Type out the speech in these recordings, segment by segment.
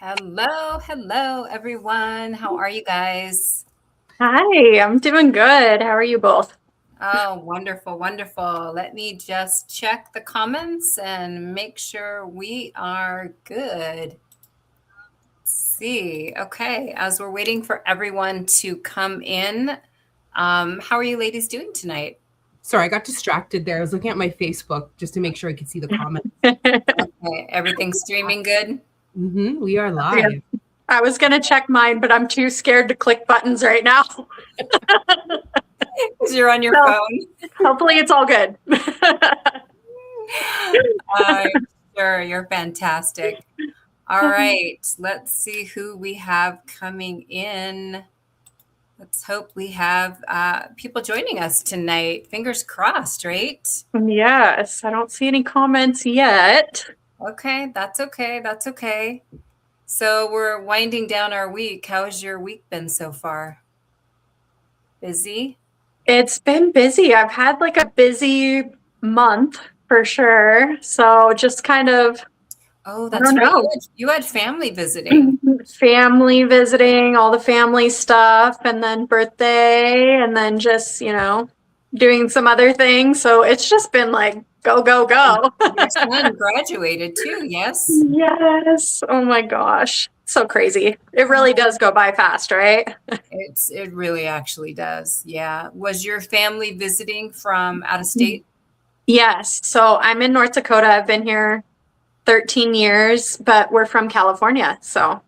Hello, everyone. How are you guys? Hi, I'm doing good. How are you both? Oh, wonderful, wonderful. Let me just check the comments and make sure we are good. Let's see. Okay, as we're waiting for everyone to come in, how are you ladies doing tonight? Sorry, I got distracted there. I was looking at my Facebook just to make sure I could see the comments. Okay, everything's streaming good? We are Yeah. live. I was gonna check mine, but I'm too scared to click buttons right now. Because you're on your So phone. hopefully it's all good. I'm sure you're fantastic. All right, let's see who we have coming in. Let's hope we have people joining us tonight. Fingers crossed, right? Yes, I don't see any comments yet. Okay, that's okay. That's okay. So we're winding down our week. How has your week been so far? Busy? It's been busy. I've had like a busy month for sure. So just kind of, Oh, I that's don't right. know, You had family visiting. family visiting, all the family stuff, and then birthday, and then just, doing some other things. So it's just been like go, go, go. Your son graduated too, yes? Yes. Oh my gosh. So crazy. It really does go by fast, right? It really actually does. Yeah. Was your family visiting from out of state? Yes. So I'm in North Dakota. I've been here 13 years, but we're from California. So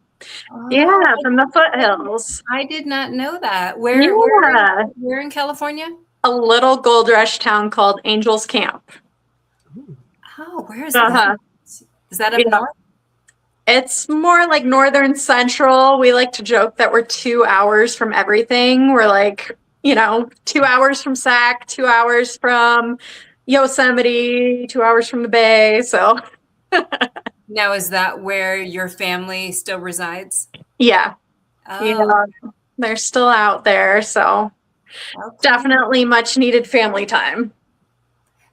yeah, Oh, from the foothills. I did not know that. Yeah. Where in California? A little gold rush town called Angels Camp. Oh, where is that? Uh-huh. Is that up Yeah. north? It's more like northern central. We like to joke that we're 2 hours from everything. We're like, 2 hours from Sac, 2 hours from Yosemite, 2 hours from the Bay. So, Now, is that where your family still resides? yeah, Oh, they're still out there. So, okay. definitely much needed family time.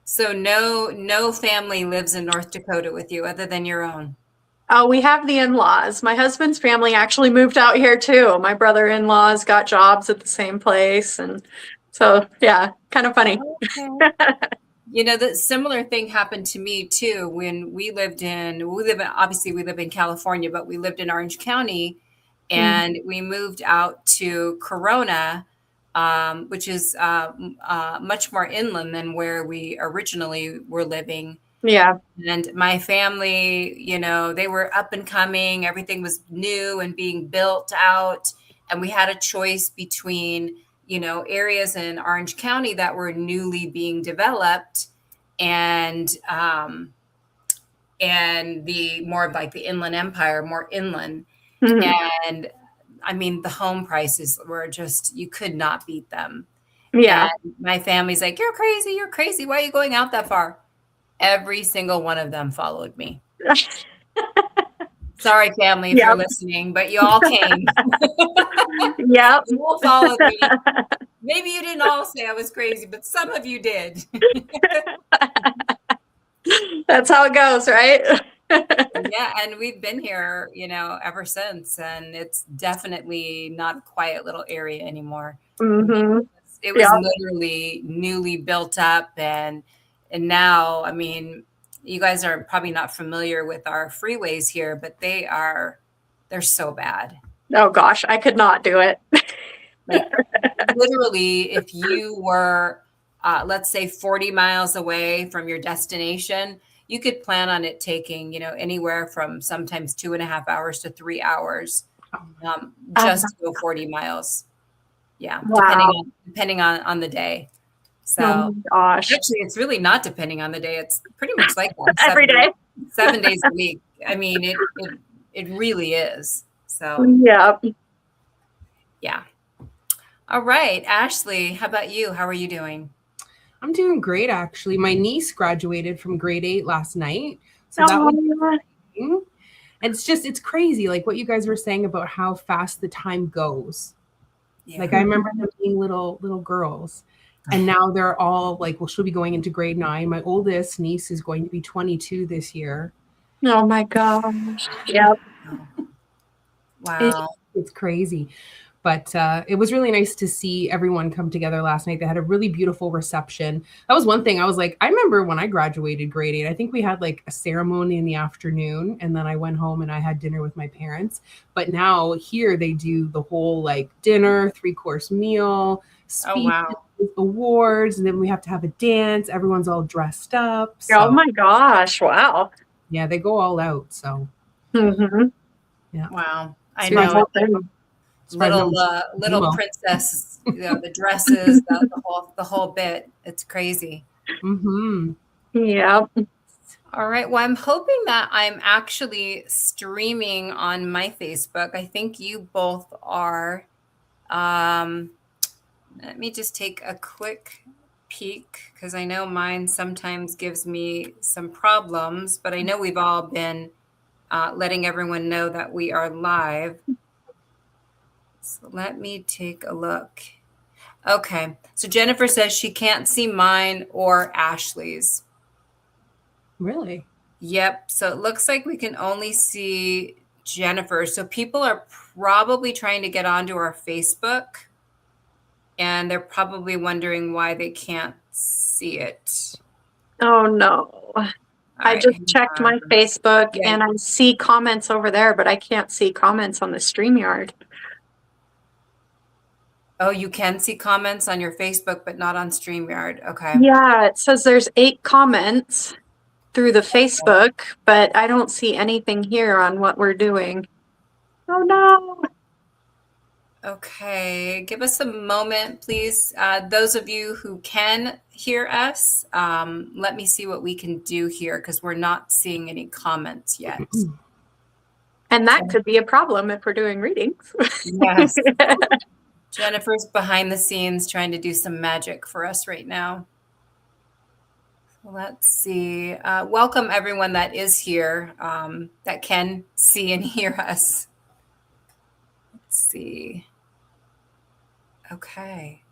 So no family lives in North Dakota with you other than your own. Oh, we have the in-laws. My husband's family actually moved out here too. My brother-in-laws got jobs at the same place. And so, yeah, kind of funny. Okay. You know, the similar thing happened to me too when obviously we live in California, but we lived in Orange County and we moved out to Corona, which is much more inland than where we originally were living. Yeah. And my family, they were up and coming, everything was new and being built out. And we had a choice between areas in Orange County that were newly being developed and the more of like the Inland Empire, more inland. Mhm. And I mean, the home prices were just, you could not beat them. Yeah. And my family's like, you're crazy. Why are you going out that far? Every single one of them followed me. Sorry, family, if you're Yep. listening, but you all came. Yep. You all followed me. Maybe you didn't all say I was crazy, but some of you did. That's how it goes, right? Yeah, and we've been here, ever since, and it's definitely not a quiet little area anymore. Hmm. It was Yeah. literally newly built up, and now, I mean, you guys are probably not familiar with our freeways here, but they're so bad. Oh gosh, I could not do it. Like literally, if you were, let's say, 40 miles away from your destination, you could plan on it taking, anywhere from sometimes 2.5 hours to 3 hours, just to go 40 miles. Yeah, Wow. depending on the day. Oh So my gosh. actually, it's really not depending on the day. It's pretty much like that Every day. 7 days a week. I mean, it really is. So Yeah. yeah. All right, Ashleigh, how about you? How are you doing? I'm doing great, actually. My niece graduated from grade 8 last night. So that Oh, was exciting. And it's crazy, like what you guys were saying about how fast the time goes. Yeah. Like I remember them being little girls. And now they're all like, well, she'll be going into grade 9. My oldest niece is going to be 22 this year. oh my gosh. Yep. Wow. It's crazy. But it was really nice to see everyone come together last night. They had a really beautiful reception. That was one thing I was like, I remember when I graduated grade 8, I think we had like a ceremony in the afternoon, and then I went home and I had dinner with my parents. But now here they do the whole like dinner, 3-course meal, Oh, speeches, wow. awards, and then we have to have a dance. Everyone's all dressed up. Oh So my gosh. Wow. yeah, they go all out. So Mm-hmm. yeah. Wow. I The know. whole thing. Little princess, the dresses, the whole bit. It's crazy. Mm-hmm. Yeah. All right. Well, I'm hoping that I'm actually streaming on my Facebook. I think you both are. Let me just take a quick peek because I know mine sometimes gives me some problems, but I know we've all been letting everyone know that we are live. So let me take a look. Okay. So Jennifer says she can't see mine or Ashleigh's. Really? Yep. So it looks like we can only see Jennifer. So people are probably trying to get onto our Facebook and they're probably wondering why they can't see it. Oh no. I Right, just checked my Facebook yeah. and I see comments over there, but I can't see comments on the StreamYard. Oh, you can see comments on your Facebook, but not on StreamYard. Okay. Yeah, it says there's 8 comments through the Facebook, but I don't see anything here on what we're doing. Oh no. Okay, give us a moment, please. Those of you who can hear us, let me see what we can do here because we're not seeing any comments yet. And that could be a problem if we're doing readings. Yes. Jennifer's behind the scenes trying to do some magic for us right now. Let's see. Welcome everyone that is here, that can see and hear us. Let's see. Okay.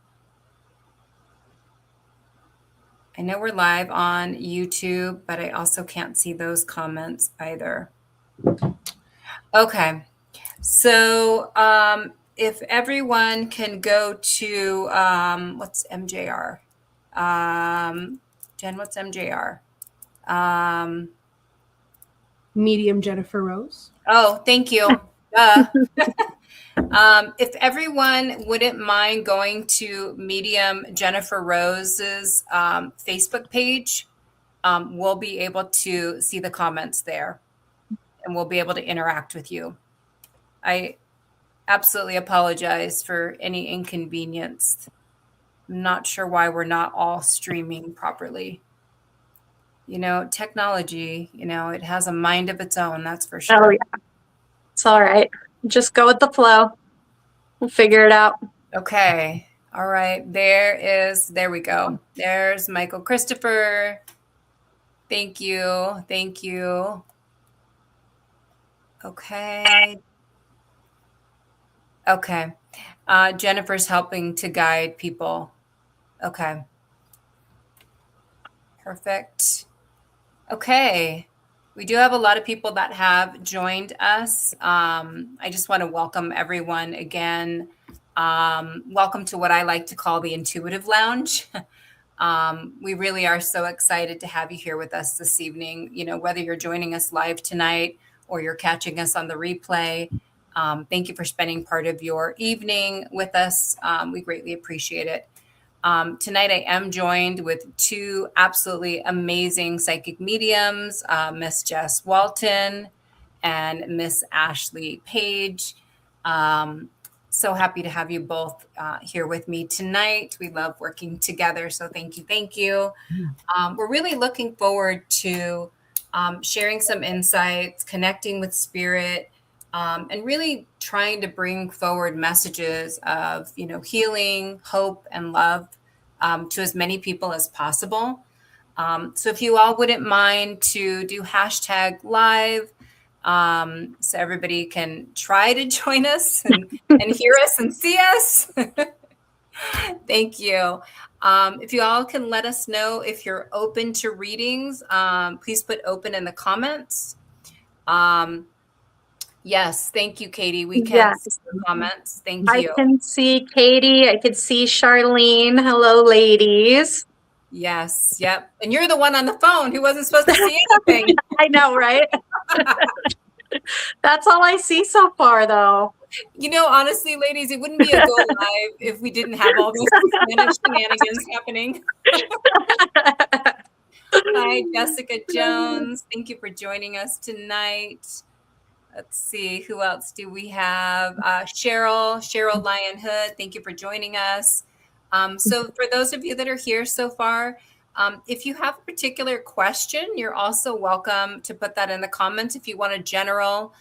I know we're live on YouTube, but I also can't see those comments either. Okay. So if everyone can go to, what's MJR? Jen, what's MJR? Medium Jennifer Rose. Oh, thank you. If everyone wouldn't mind going to Medium Jennifer Rose's Facebook page, we'll be able to see the comments there and we'll be able to interact with you. I absolutely apologize for any inconvenience. I'm not sure why we're not all streaming properly. You know, technology, you know, it has a mind of its own, that's for sure. Oh, yeah. It's all right. Just go with the flow. We'll figure it out. Okay. All right. There we go. There's Michael Christopher. Thank you. Thank you. Okay. Okay. Jennifer's helping to guide people. Okay. Perfect. Okay. We do have a lot of people that have joined us. I just want to welcome everyone again. Welcome to what I like to call the Intuitive Lounge. We really are so excited to have you here with us this evening. You know, whether you're joining us live tonight or you're catching us on the replay, thank you for spending part of your evening with us. We greatly appreciate it. Tonight, I am joined with 2 absolutely amazing psychic mediums, Miss Jess Walton and Miss Ashleigh Paige. So happy to have you both here with me tonight. We love working together, so thank you, thank you. We're really looking forward to sharing some insights, connecting with spirit, and really trying to bring forward messages of, you know, healing, hope, and love to as many people as possible. So if you all wouldn't mind to do #live, so everybody can try to join us and hear us and see us. Thank you. If you all can let us know if you're open to readings, please put open in the comments. Yes. Thank you, Katie. We can see Yes. the comments. Thank I you. can see Katie. I can see Charlene. Hello, ladies. Yes. Yep. And you're the one on the phone who wasn't supposed to see anything. I know, right? That's all I see so far, though. Honestly, ladies, it wouldn't be a go live if we didn't have all those shenanigans happening. Hi, Jessica Jones. Thank you for joining us tonight. Let's see, who else do we have? Cheryl Lyon Hood. Thank you for joining us. So for those of you that are here so far, if you have a particular question, you're also welcome to put that in the comments. If you want a general,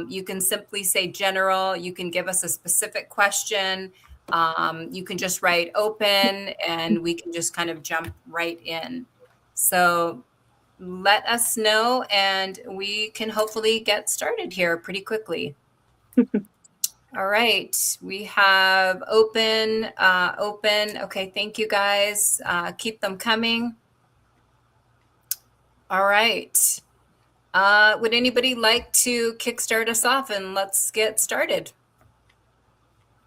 you can simply say general. You can give us a specific question. You can just write open and we can just kind of jump right in. So let us know and we can hopefully get started here pretty quickly. All right, we have open. Okay, thank you guys. Keep them coming. All right. Would anybody like to kickstart us off and let's get started?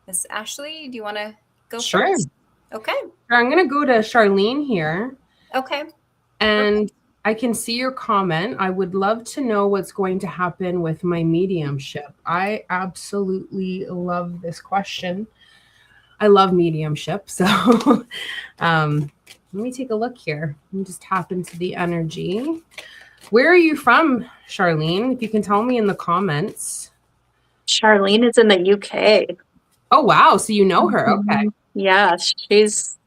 Miss Ashleigh, do you want to go first? Okay. I'm going to go to Charlene here. Okay. And I can see your comment. I would love to know what's going to happen with my mediumship. I absolutely love this question. I love mediumship. So let me take a look here. Let me just tap into the energy. Where are you from, Charlene? If you can tell me in the comments. Charlene is in the UK. Oh, wow. So you know her. Okay. Yeah, she's...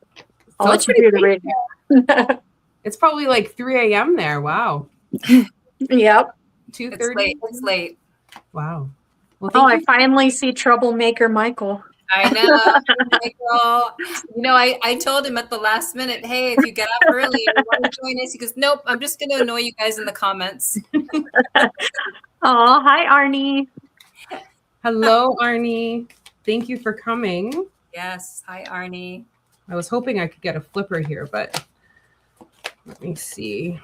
I'll let you do the reading. It's probably like 3 a.m. there. Wow. Yep. 2:30. It's late. Wow. Well, I finally see Troublemaker Michael. I know. Michael, I told him at the last minute, hey, if you get up early and you want to join us, he goes, nope, I'm just going to annoy you guys in the comments. Oh, hi, Arnie. Hello, Arnie. Thank you for coming. Yes. Hi, Arnie. I was hoping I could get a flipper here, but let me see.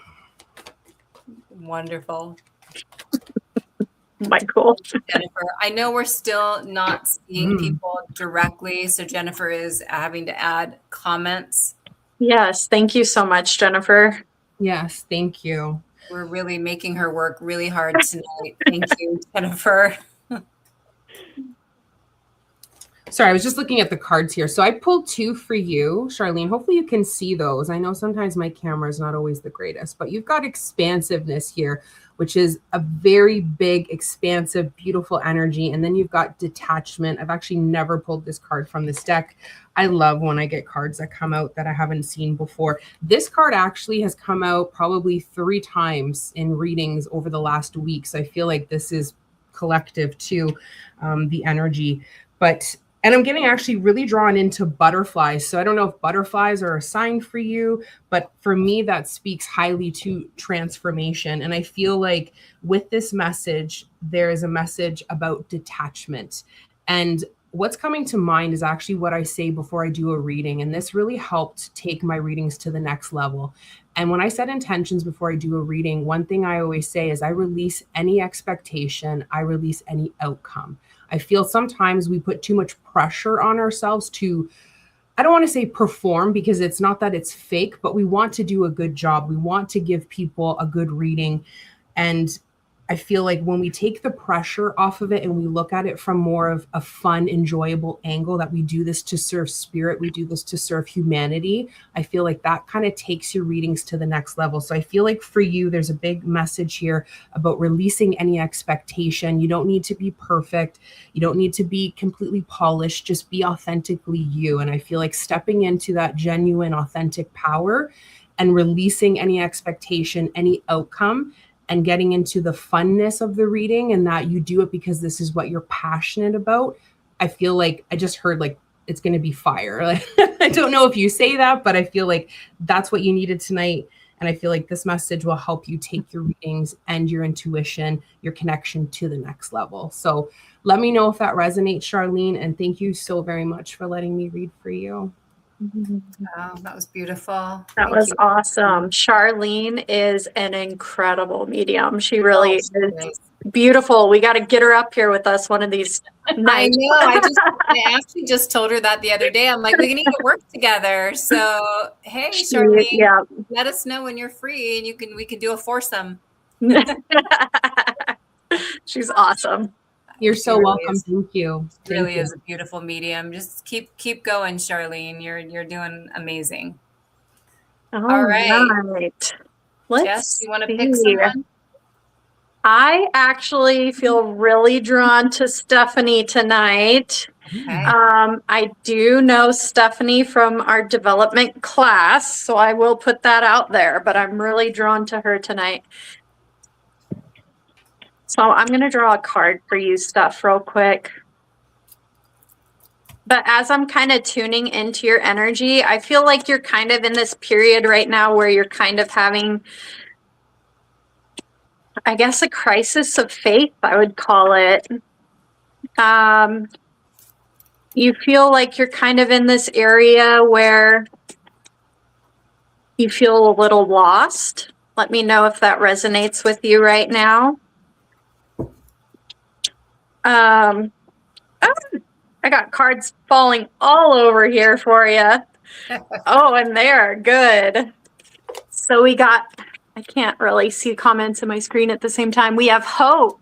Wonderful. Michael. Jennifer, I know we're still not seeing people directly, so Jennifer is having to add comments. Yes, thank you so much, Jennifer. Yes, thank you. We're really making her work really hard tonight. Thank you, Jennifer. Sorry, I was just looking at the cards here. So I pulled 2 for you, Charlene. Hopefully you can see those. I know sometimes my camera is not always the greatest, but you've got expansiveness here, which is a very big, expansive, beautiful energy. And then you've got detachment. I've actually never pulled this card from this deck. I love when I get cards that come out that I haven't seen before. This card actually has come out probably 3 times in readings over the last week. So I feel like this is collective too, the energy. And I'm getting actually really drawn into butterflies. So I don't know if butterflies are a sign for you, but for me, that speaks highly to transformation. And I feel like with this message, there is a message about detachment. And what's coming to mind is actually what I say before I do a reading. And this really helped take my readings to the next level. And when I set intentions before I do a reading, one thing I always say is I release any expectation, I release any outcome. I feel sometimes we put too much pressure on ourselves to, I don't want to say perform because it's not that it's fake, but we want to do a good job. We want to give people a good reading. And I feel like when we take the pressure off of it and we look at it from more of a fun, enjoyable angle, that we do this to serve spirit, we do this to serve humanity, I feel like that kind of takes your readings to the next level. So I feel like for you, there's a big message here about releasing any expectation. You don't need to be perfect. You don't need to be completely polished. Just be authentically you. And I feel like stepping into that genuine, authentic power and releasing any expectation, any outcome, and getting into the funness of the reading, and that you do it because this is what you're passionate about. I feel like I just heard like it's going to be fire. Like, I don't know if you say that, but I feel like that's what you needed tonight. And I feel like this message will help you take your readings and your intuition, your connection to the next level. So let me know if that resonates, Charlene. And thank you so very much for letting me read for you. Wow, that was beautiful. That was awesome. Charlene is an incredible medium. She really is Beautiful. We got to get her up here with us one of these nights. I know. I actually just told her that the other day. I'm like, we need to work together. So, hey, Charlene, Yeah. let us know when you're free, and we can do a foursome. She's awesome. You're so really welcome. is. Thank you. Really is a beautiful medium. Just keep going, Charlene. You're doing amazing. All right. Jess, you want to pick someone? I actually feel really drawn to Stephanie tonight. Okay. I do know Stephanie from our development class, so I will put that out there, but I'm really drawn to her tonight. So I'm going to draw a card for you, Steph, real quick. But as I'm kind of tuning into your energy, I feel like you're kind of in this period right now where you're kind of having, I guess, a crisis of faith, I would call it. You feel like you're kind of in this area where you feel a little lost. Let me know if that resonates with you right now. Oh, I got cards falling all over here for you. Oh, and they are good. So we got, I can't really see comments on my screen at the same time. We have hope.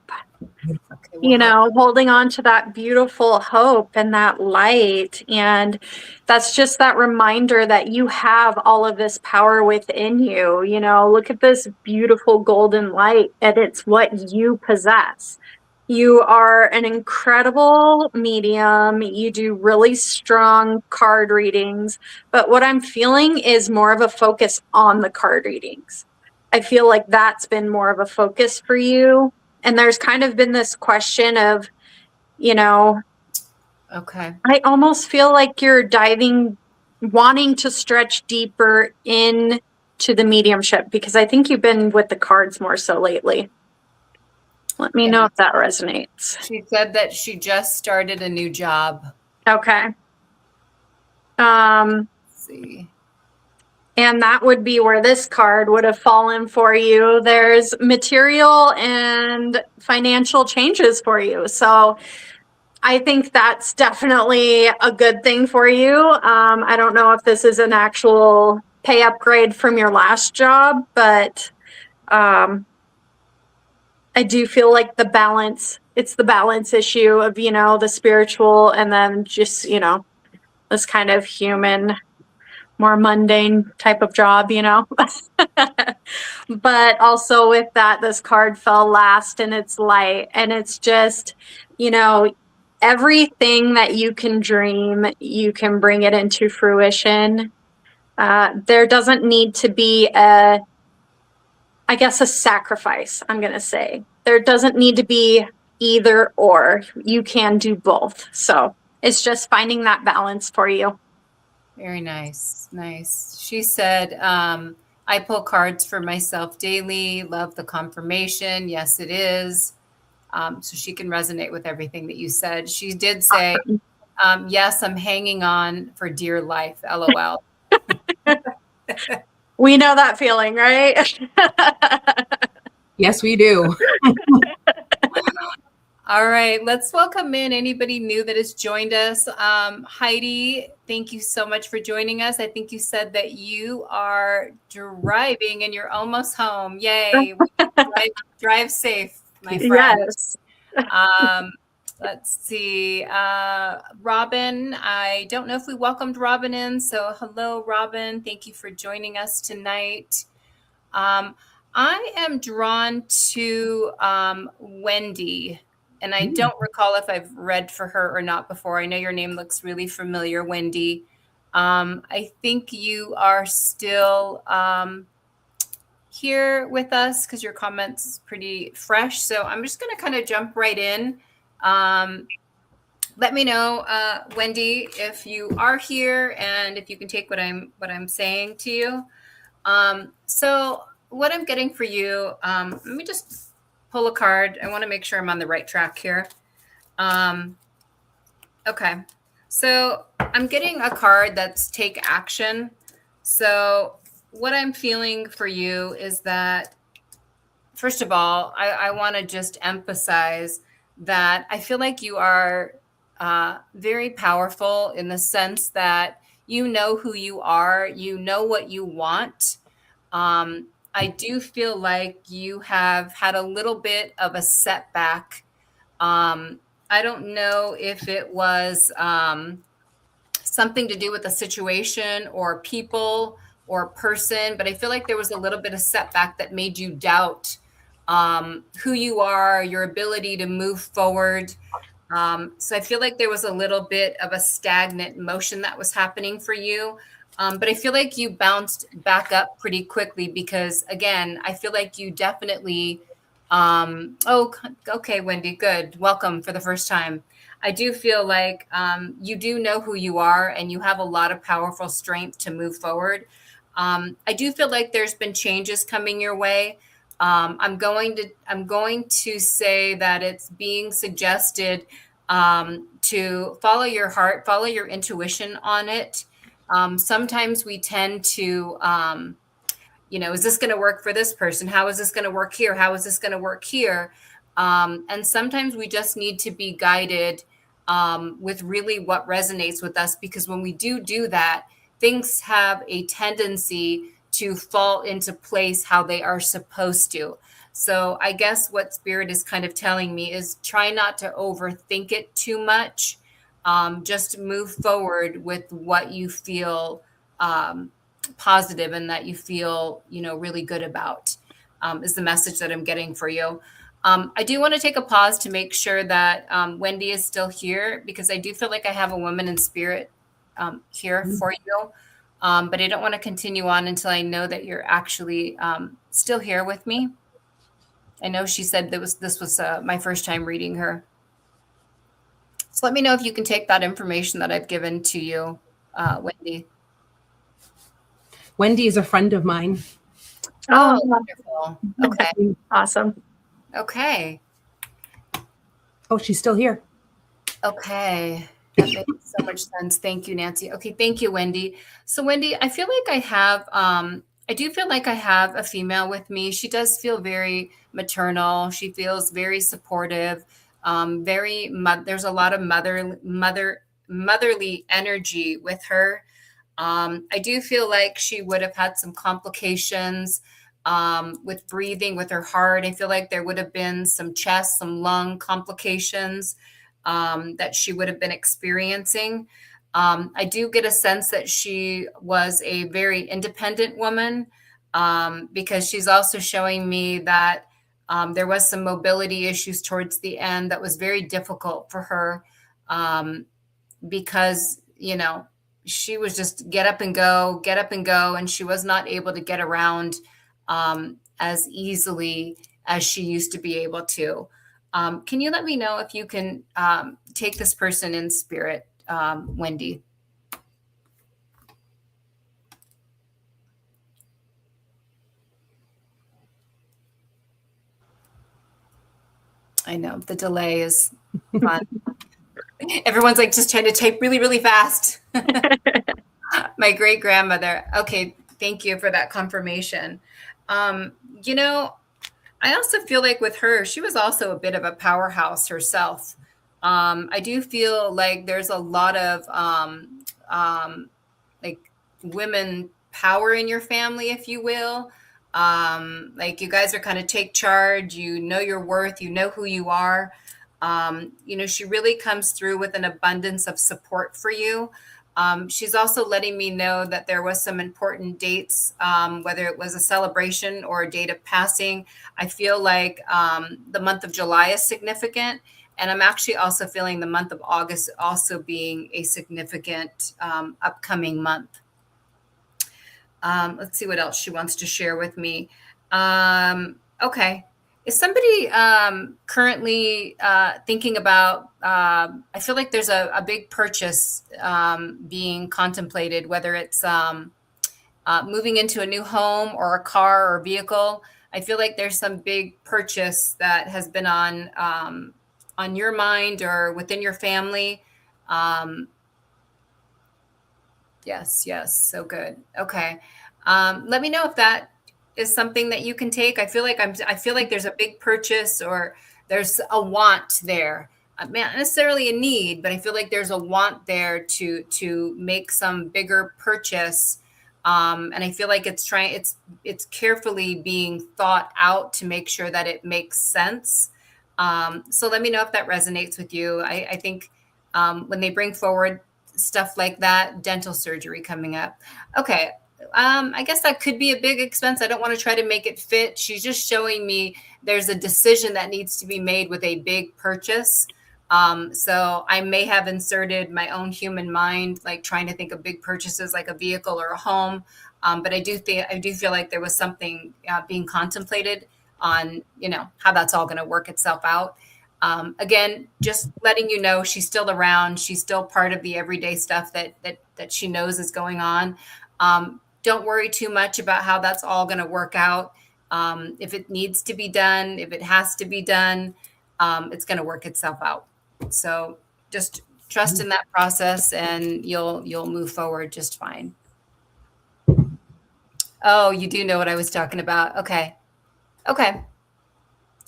Okay, you know, holding on to that beautiful hope and that light. And that's just that reminder that you have all of this power within you. You know, look at this beautiful golden light, and it's what you possess. You are an incredible medium. You do really strong card readings. But what I'm feeling is more of a focus on the card readings. I feel like that's been more of a focus for you. And there's kind of been this question of, you know, okay, I almost feel like you're diving, wanting to stretch deeper into the mediumship, because I think you've been with the cards more so lately. Let me know if that resonates. She said that she just started a new job. Okay. Let's see. And that would be where this card would have fallen for you. There's material and financial changes for you. So I think that's definitely a good thing for you. I don't know if this is an actual pay upgrade from your last job, but I do feel like the balance, it's the balance issue of, you know, the spiritual and then just, you know, this kind of human, more mundane type of job, you know. But also with that, this card fell last and it's light, and it's just, you know, everything that you can dream, you can bring it into fruition. There doesn't need to be a sacrifice, I'm going to say. There doesn't need to be either or. You can do both. So it's just finding that balance for you. Very nice. Nice. She said, I pull cards for myself daily. Love the confirmation. Yes, it is. So she can resonate with everything that you said. She did say, yes, I'm hanging on for dear life. LOL. We know that feeling, right? Yes, we do. All right, let's welcome in anybody new that has joined us. Heidi, thank you so much for joining us. I think you said that you are driving and you're almost home. Yay. Drive safe, my friend. Yes. Let's see. Robin, I don't know if we welcomed Robin in. So hello, Robin. Thank you for joining us tonight. I am drawn to Wendy. And I don't recall if I've read for her or not before. I know your name looks really familiar, Wendy. I think you are still here with us because your comments is pretty fresh. So I'm just going to kind of jump right in. Let me know, Wendy, if you are here and if you can take what I'm saying to you. So what I'm getting for you, let me just pull a card. I want to make sure I'm on the right track here. Okay. So I'm getting a card that's take action. So what I'm feeling for you is that first of all, I want to just emphasize that I feel like you are very powerful in the sense that you know who you are, you know what you want. I do feel like you have had a little bit of a setback. I don't know if it was something to do with a situation or people or person, but I feel like there was a little bit of setback that made you doubt who you are, your ability to move forward. So I feel like there was a little bit of a stagnant motion that was happening for you. But I feel like you bounced back up pretty quickly because, again, I feel like you definitely. Oh, okay, Wendy, good. Welcome for the first time. I do feel like you do know who you are and you have a lot of powerful strength to move forward. I do feel like there's been changes coming your way. I'm going to say that it's being suggested to follow your heart, follow your intuition on it. Sometimes we tend to, is this going to work for this person? How is this going to work here? How is this going to work here? And sometimes we just need to be guided with really what resonates with us, because when we do that, things have a tendency to fall into place how they are supposed to. So I guess what Spirit is kind of telling me is try not to overthink it too much. Just move forward with what you feel positive and that you feel, really good about, is the message that I'm getting for you. I do want to take a pause to make sure that Wendy is still here, because I do feel like I have a woman in spirit here for you. But I don't want to continue on until I know that you're actually still here with me. I know she said this was my first time reading her. So let me know if you can take that information that I've given to you, Wendy. Wendy is a friend of mine. Oh, wonderful. Okay. Awesome. Okay. Oh, she's still here. Okay. That makes so much sense. Thank you, Nancy. Okay, thank you, Wendy. So, Wendy, I feel like I do feel like I have a female with me. She does feel very maternal. She feels very supportive. There's a lot of motherly energy with her. I do feel like she would have had some complications with breathing, with her heart. I feel like there would have been some chest, some lung complications that she would have been experiencing. I do get a sense that she was a very independent woman, because she's also showing me that there was some mobility issues towards the end that was very difficult for her, because, she was just get up and go, and she was not able to get around as easily as she used to be able to. Can you let me know if you can take this person in spirit, Wendy? I know the delay is fun. Everyone's like just trying to type really, really fast. My great grandmother. Okay, thank you for that confirmation. I also feel like with her, she was also a bit of a powerhouse herself. I do feel like there's a lot of like women power in your family, if you will. Like you guys are kind of take charge, you know your worth, you know who you are. She really comes through with an abundance of support for you. She's also letting me know that there was some important dates, whether it was a celebration or a date of passing. I feel like the month of July is significant. And I'm actually also feeling the month of August also being a significant upcoming month. Let's see what else she wants to share with me. Okay. Is somebody currently thinking about, I feel like there's a big purchase being contemplated, whether it's moving into a new home or a car or vehicle. I feel like there's some big purchase that has been on your mind or within your family. Yes, so good. Okay. Let me know if that is something that you can take. I feel like there's a big purchase, or there's a want there. Not necessarily a need, but I feel like there's a want there to make some bigger purchase. And I feel like it's carefully being thought out to make sure that it makes sense. So let me know if that resonates with you. I think when they bring forward stuff like that, dental surgery coming up. Okay. I guess that could be a big expense. I don't want to try to make it fit. She's just showing me there's a decision that needs to be made with a big purchase. So I may have inserted my own human mind, like trying to think of big purchases like a vehicle or a home. But I do feel like there was something being contemplated on, how that's all going to work itself out. Again, just letting you know, she's still around. She's still part of the everyday stuff that she knows is going on. Don't worry too much about how that's all going to work out. If it needs to be done, if it has to be done, it's going to work itself out. So just trust in that process, and you'll move forward just fine. Oh, you do know what I was talking about. Okay.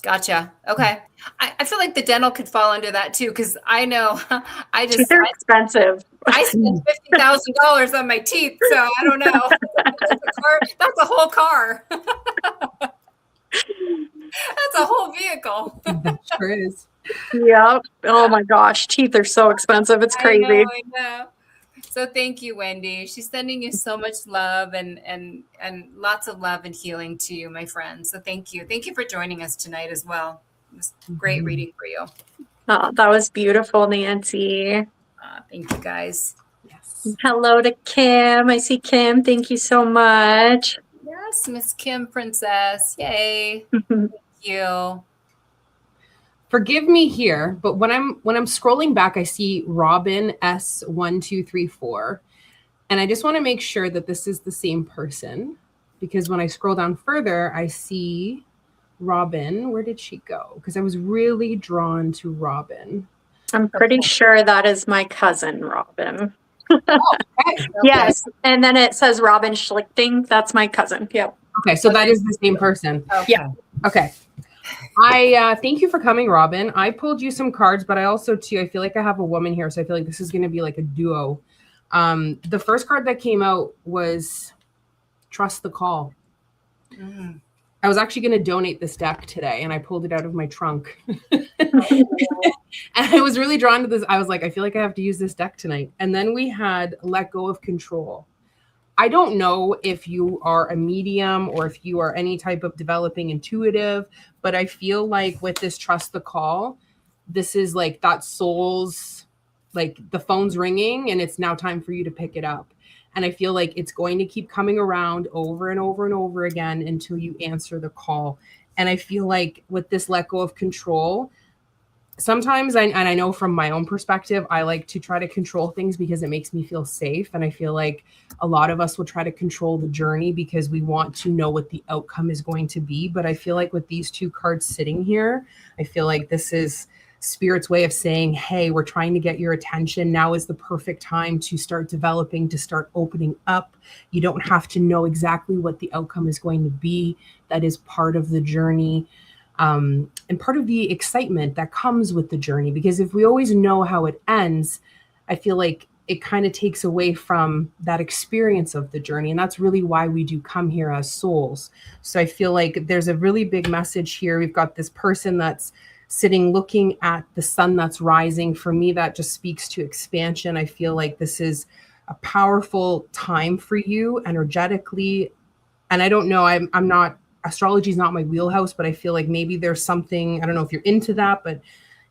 Gotcha. Okay. I feel like the dental could fall under that too, because I know Teeth are expensive. I spent $50,000 on my teeth, so I don't know. That's a whole car. That's a whole vehicle. That sure is. Yep. Oh my gosh, teeth are so expensive. It's crazy. I know. So thank you, Wendy. She's sending you so much love and lots of love and healing to you, my friend. So thank you. Thank you for joining us tonight as well. It was great reading for you. Oh, that was beautiful, Nancy. Thank you, guys. Yes. Hello to Kim. I see Kim. Thank you so much. Yes, Miss Kim Princess. Yay. Thank you. Forgive me here, but when I'm scrolling back, I see Robin S1234, and I just want to make sure that this is the same person, because when I scroll down further, I see Robin. Where did she go? Because I was really drawn to Robin. I'm pretty sure that is my cousin, Robin. Okay. Yes, and then it says Robin Schlichting. That's my cousin. Yep. Okay, so that is the same person. Okay. Yeah. Okay. I thank you for coming, Robin. I pulled you some cards, but I also too, I feel like I have a woman here, so I feel like this is going to be like a duo. The first card that came out was Trust the Call. Mm. I was actually going to donate this deck today, and I pulled it out of my trunk. And I was really drawn to this. I was like, I feel like I have to use this deck tonight. And then we had Let Go of Control. I don't know if you are a medium or if you are any type of developing intuitive, but I feel like with this Trust the Call, this is like that soul's, like the phone's ringing and it's now time for you to pick it up. And I feel like it's going to keep coming around over and over and over again until you answer the call. And I feel like with this Let Go of Control, sometimes, and I know from my own perspective, I like to try to control things because it makes me feel safe. And I feel like a lot of us will try to control the journey because we want to know what the outcome is going to be. But I feel like with these two cards sitting here, I feel like this is Spirit's way of saying, hey, we're trying to get your attention. Now is the perfect time to start developing, to start opening up. You don't have to know exactly what the outcome is going to be. That is part of the journey. And part of the excitement that comes with the journey, because if we always know how it ends, I feel like it kind of takes away from that experience of the journey. And that's really why we do come here as souls. So I feel like there's a really big message here. We've got this person that's sitting looking at the sun that's rising. For me, that just speaks to expansion. I feel like this is a powerful time for you energetically. And I don't know, I'm not, astrology is not my wheelhouse, but I feel like maybe there's something, I don't know if you're into that, but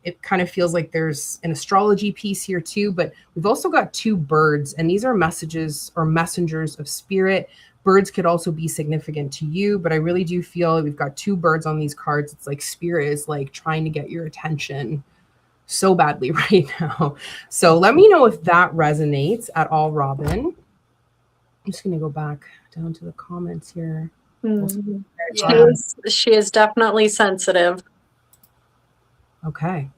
it kind of feels like there's an astrology piece here too. But we've also got two birds, and these are messages or messengers of spirit. Birds could also be significant to you, but I really do feel like we've got two birds on these cards. It's like spirit is like trying to get your attention so badly right now. So let me know if that resonates at all, Robin. I'm just going to go back down to the comments here. Mm-hmm. Yeah. She is definitely sensitive. Okay.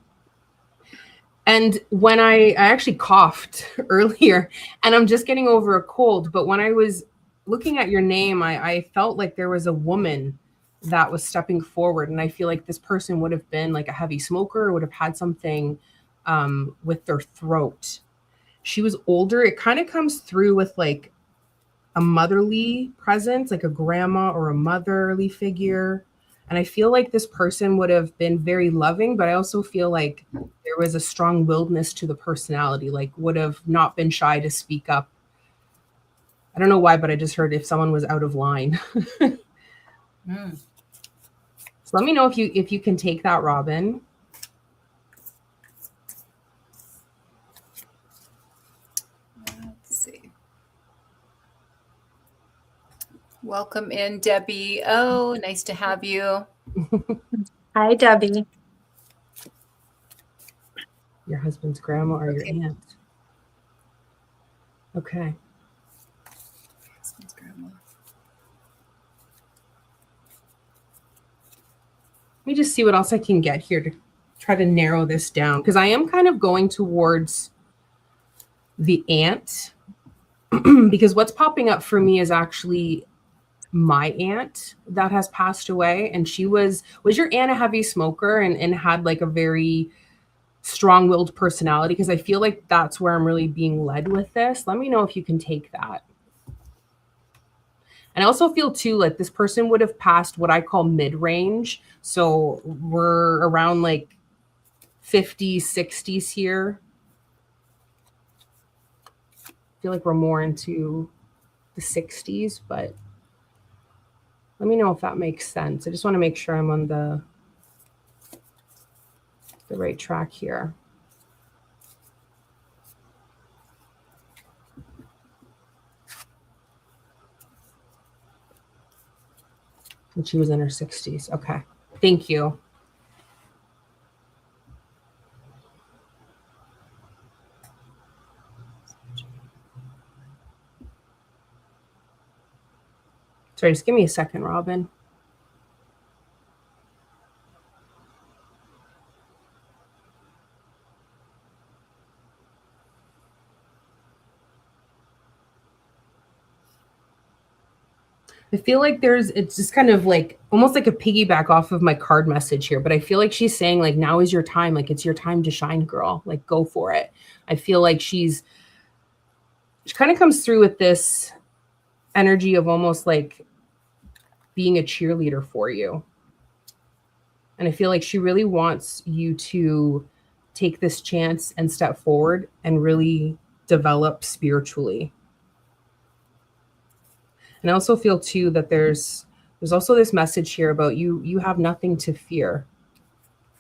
And when I actually coughed earlier, and I'm just getting over a cold, but when I was looking at your name, I felt like there was a woman that was stepping forward, and I feel like this person would have been like a heavy smoker, or would have had something with their throat. She was older. It kind of comes through with like a motherly presence, like a grandma or a motherly figure. And I feel like this person would have been very loving, but I also feel like there was a strong willedness to the personality, like would have not been shy to speak up. I don't know why, but I just heard if someone was out of line. Mm. So let me know if you can take that, Robin. Let's see. Welcome in, Debbie. Oh, nice to have you. Hi, Debbie. Your husband's grandma or your aunt. Okay. Husband's grandma. Let me just see what else I can get here to try to narrow this down, because I am kind of going towards the aunt because what's popping up for me is actually my aunt that has passed away. And she was your aunt a heavy smoker and had like a very strong-willed personality? Because I feel like that's where I'm really being led with this. Let me know if you can take that. And I also feel too like this person would have passed what I call mid-range. So we're around like 50s, 60s here. I feel like we're more into the 60s, but let me know if that makes sense. I just want to make sure I'm on the right track here. And she was in her 60s. Okay. Thank you. Sorry, just give me a second, Robin. I feel like it's just kind of like almost like a piggyback off of my card message here, but I feel like she's saying like, now is your time. Like, it's your time to shine, girl. Like, go for it. I feel like she kind of comes through with this energy of almost like being a cheerleader for you. And I feel like she really wants you to take this chance and step forward and really develop spiritually. And I also feel too that there's also this message here about you have nothing to fear.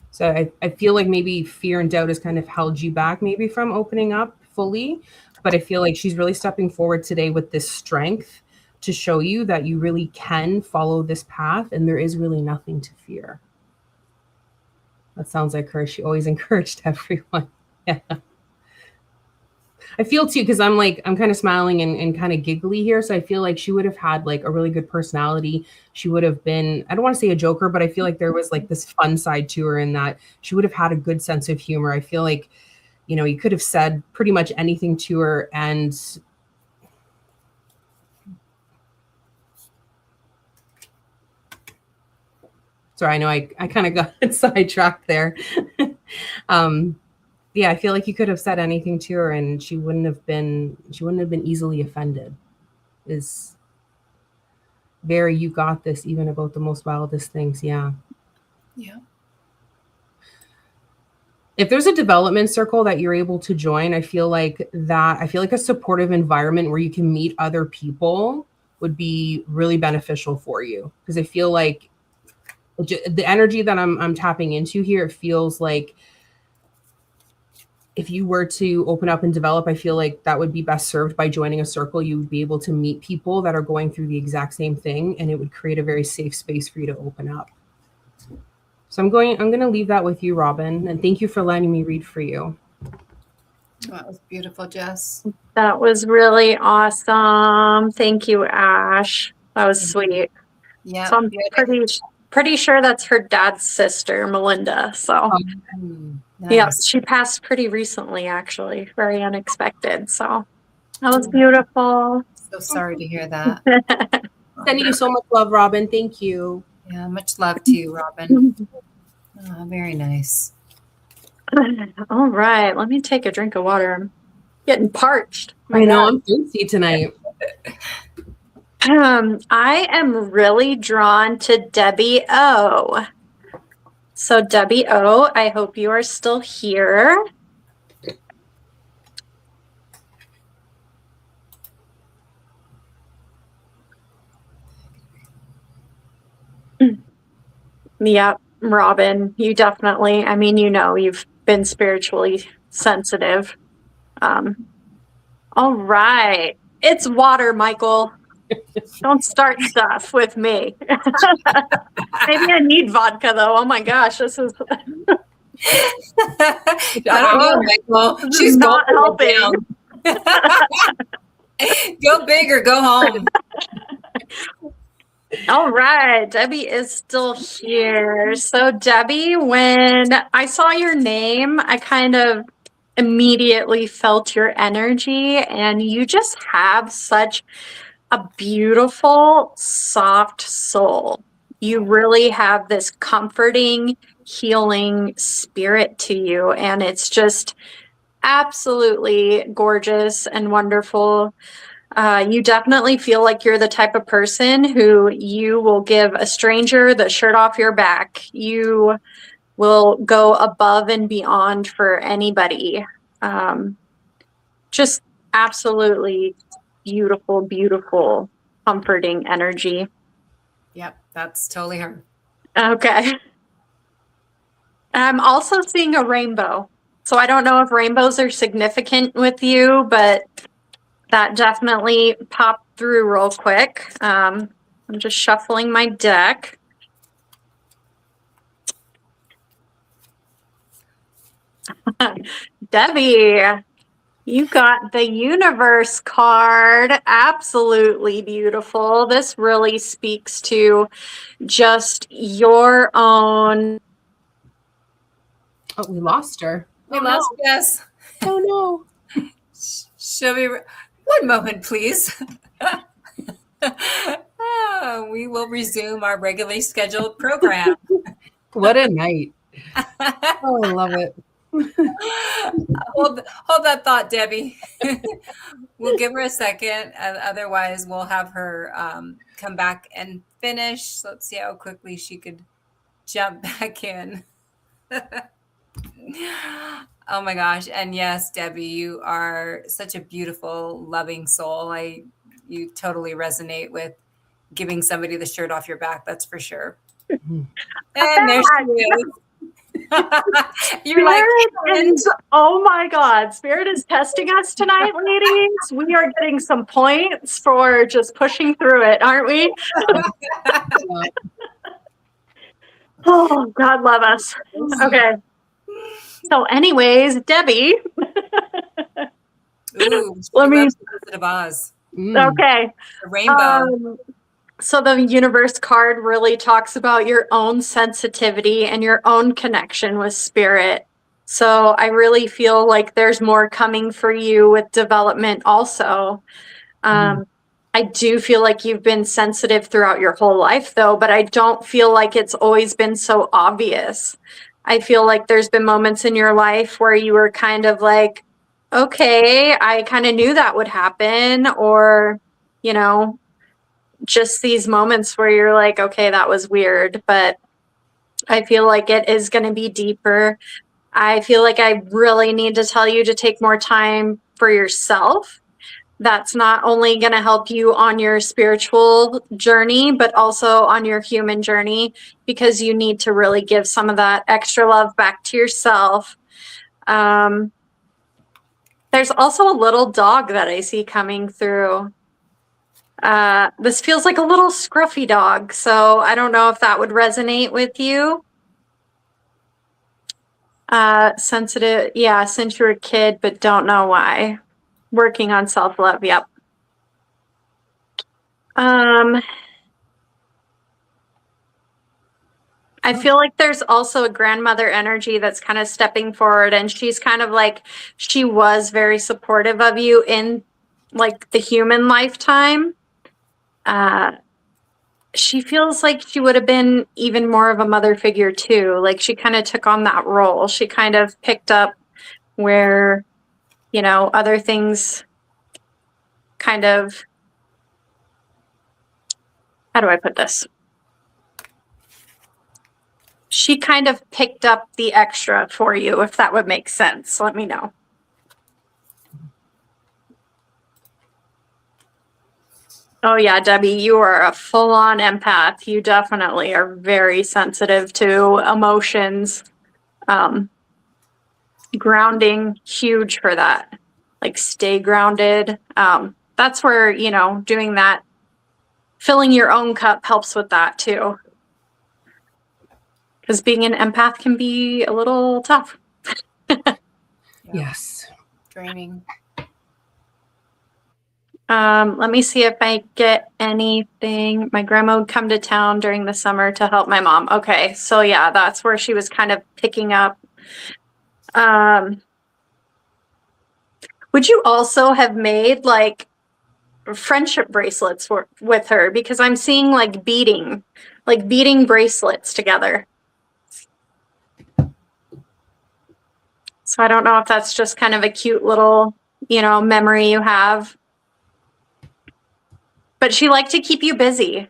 So I feel like maybe fear and doubt has kind of held you back maybe from opening up fully, but I feel like she's really stepping forward today with this strength to show you that you really can follow this path and there is really nothing to fear. That sounds like her. She always encouraged everyone. Yeah. I feel too, because I'm kind of smiling and kind of giggly here. So I feel like she would have had like a really good personality. She would have been, I don't want to say a joker, but I feel like there was like this fun side to her in that she would have had a good sense of humor. I feel like, you know, you could have said pretty much anything to her. And sorry, I know I kind of got sidetracked there. Yeah, I feel like you could have said anything to her and she wouldn't have been easily offended. Is very, you got this, even about the most wildest things. Yeah. Yeah. If there's a development circle that you're able to join, I feel like a supportive environment where you can meet other people would be really beneficial for you. Because I feel like the energy that I'm tapping into here, it feels like if you were to open up and develop, I feel like that would be best served by joining a circle. You would be able to meet people that are going through the exact same thing, and it would create a very safe space for you to open up. So I'm going to leave that with you, Robin, and thank you for letting me read for you. That was beautiful, Jess. That was really awesome. Thank you, Ash. That was sweet. Yeah. So I'm pretty sure that's her dad's sister, Melinda. So Nice. yeah, she passed pretty recently, actually. Very unexpected. So that was beautiful. So sorry to hear that. Sending you so much love, Robin. Thank you. Yeah, much love to you, Robin. Oh, very nice. All right, let me take a drink of water. I'm getting parched. I know, I'm thirsty tonight. I am really drawn to Debbie O. So Debbie O, I hope you are still here. Yep, Robin, you definitely, I mean, you've been spiritually sensitive. All right. It's water, Michael. Don't start stuff with me. Maybe I need vodka though. Oh my gosh, this is I don't know, Michael. She's not helping. Go big or go home. All right, Debbie is still here. So Debbie, when I saw your name, I kind of immediately felt your energy, and you just have such a beautiful, soft soul. You really have this comforting, healing spirit to you, and it's just absolutely gorgeous and wonderful. You definitely feel like you're the type of person who you will give a stranger the shirt off your back. You will go above and beyond for anybody. Just absolutely beautiful, beautiful, comforting energy. Yep, that's totally her. Okay. I'm also seeing a rainbow. So I don't know if rainbows are significant with you, but that definitely popped through real quick. I'm just shuffling my deck. Debbie, you got the universe card. Absolutely beautiful. This really speaks to just your own. Oh, we lost her. We lost Jess. Oh no. She'll be one moment, please. We will resume our regularly scheduled program. What a night. Oh, I love it. Hold that thought, Debbie. We'll give her a second. Otherwise, we'll have her come back and finish. So let's see how quickly she could jump back in. Oh my gosh. And yes, Debbie, you are such a beautiful, loving soul. You totally resonate with giving somebody the shirt off your back. That's for sure. And there she is. You're like, oh my God, Spirit is testing us tonight, ladies. We are getting some points for just pushing through it, aren't we? Oh, God love us. Okay. So anyways, Debbie. Ooh, let me. Wizard of Oz. Okay. The rainbow. So the universe card really talks about your own sensitivity and your own connection with spirit. So I really feel like there's more coming for you with development also. I do feel like you've been sensitive throughout your whole life though, but I don't feel like it's always been so obvious. I feel like there's been moments in your life where you were kind of like, okay, I kind of knew that would happen, or, just these moments where you're like, okay, that was weird, but I feel like it is going to be deeper. I feel like I really need to tell you to take more time for yourself. That's not only going to help you on your spiritual journey, but also on your human journey, because you need to really give some of that extra love back to yourself. There's also a little dog that I see coming through. This feels like a little scruffy dog, so I don't know if that would resonate with you. Sensitive, yeah, since you were a kid, but don't know why. Working on self-love, yep. I feel like there's also a grandmother energy that's kind of stepping forward, and she's kind of like, she was very supportive of you in like the human lifetime, she feels like she would have been even more of a mother figure too. Like she kind of took on that role. She kind of picked up where, you know, other things kind of, how do I put this? She kind of picked up the extra for you, if that would make sense. Let me know. Oh yeah, Debbie, you are a full-on empath. You definitely are very sensitive to emotions. Grounding, huge for that. Like stay grounded. That's where, you know, doing that, filling your own cup helps with that too. Because being an empath can be a little tough. Yes. Draining. Let me see if I get anything. My grandma would come to town during the summer to help my mom. Okay, so yeah, that's where she was kind of picking up. Would you also have made like friendship bracelets with her? Because I'm seeing like beading bracelets together. So I don't know if that's just kind of a cute little, you know, memory you have. But she liked to keep you busy.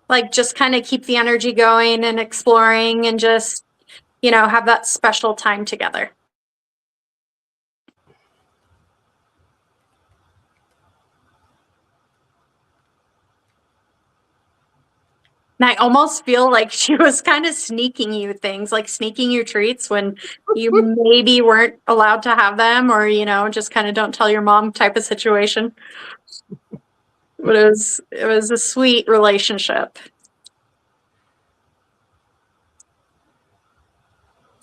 Like just kind of keep the energy going and exploring and just, you know, have that special time together. And I almost feel like she was kind of sneaking you things, like sneaking you treats when you maybe weren't allowed to have them, or, you know, just kind of don't tell your mom type of situation. But it was a sweet relationship.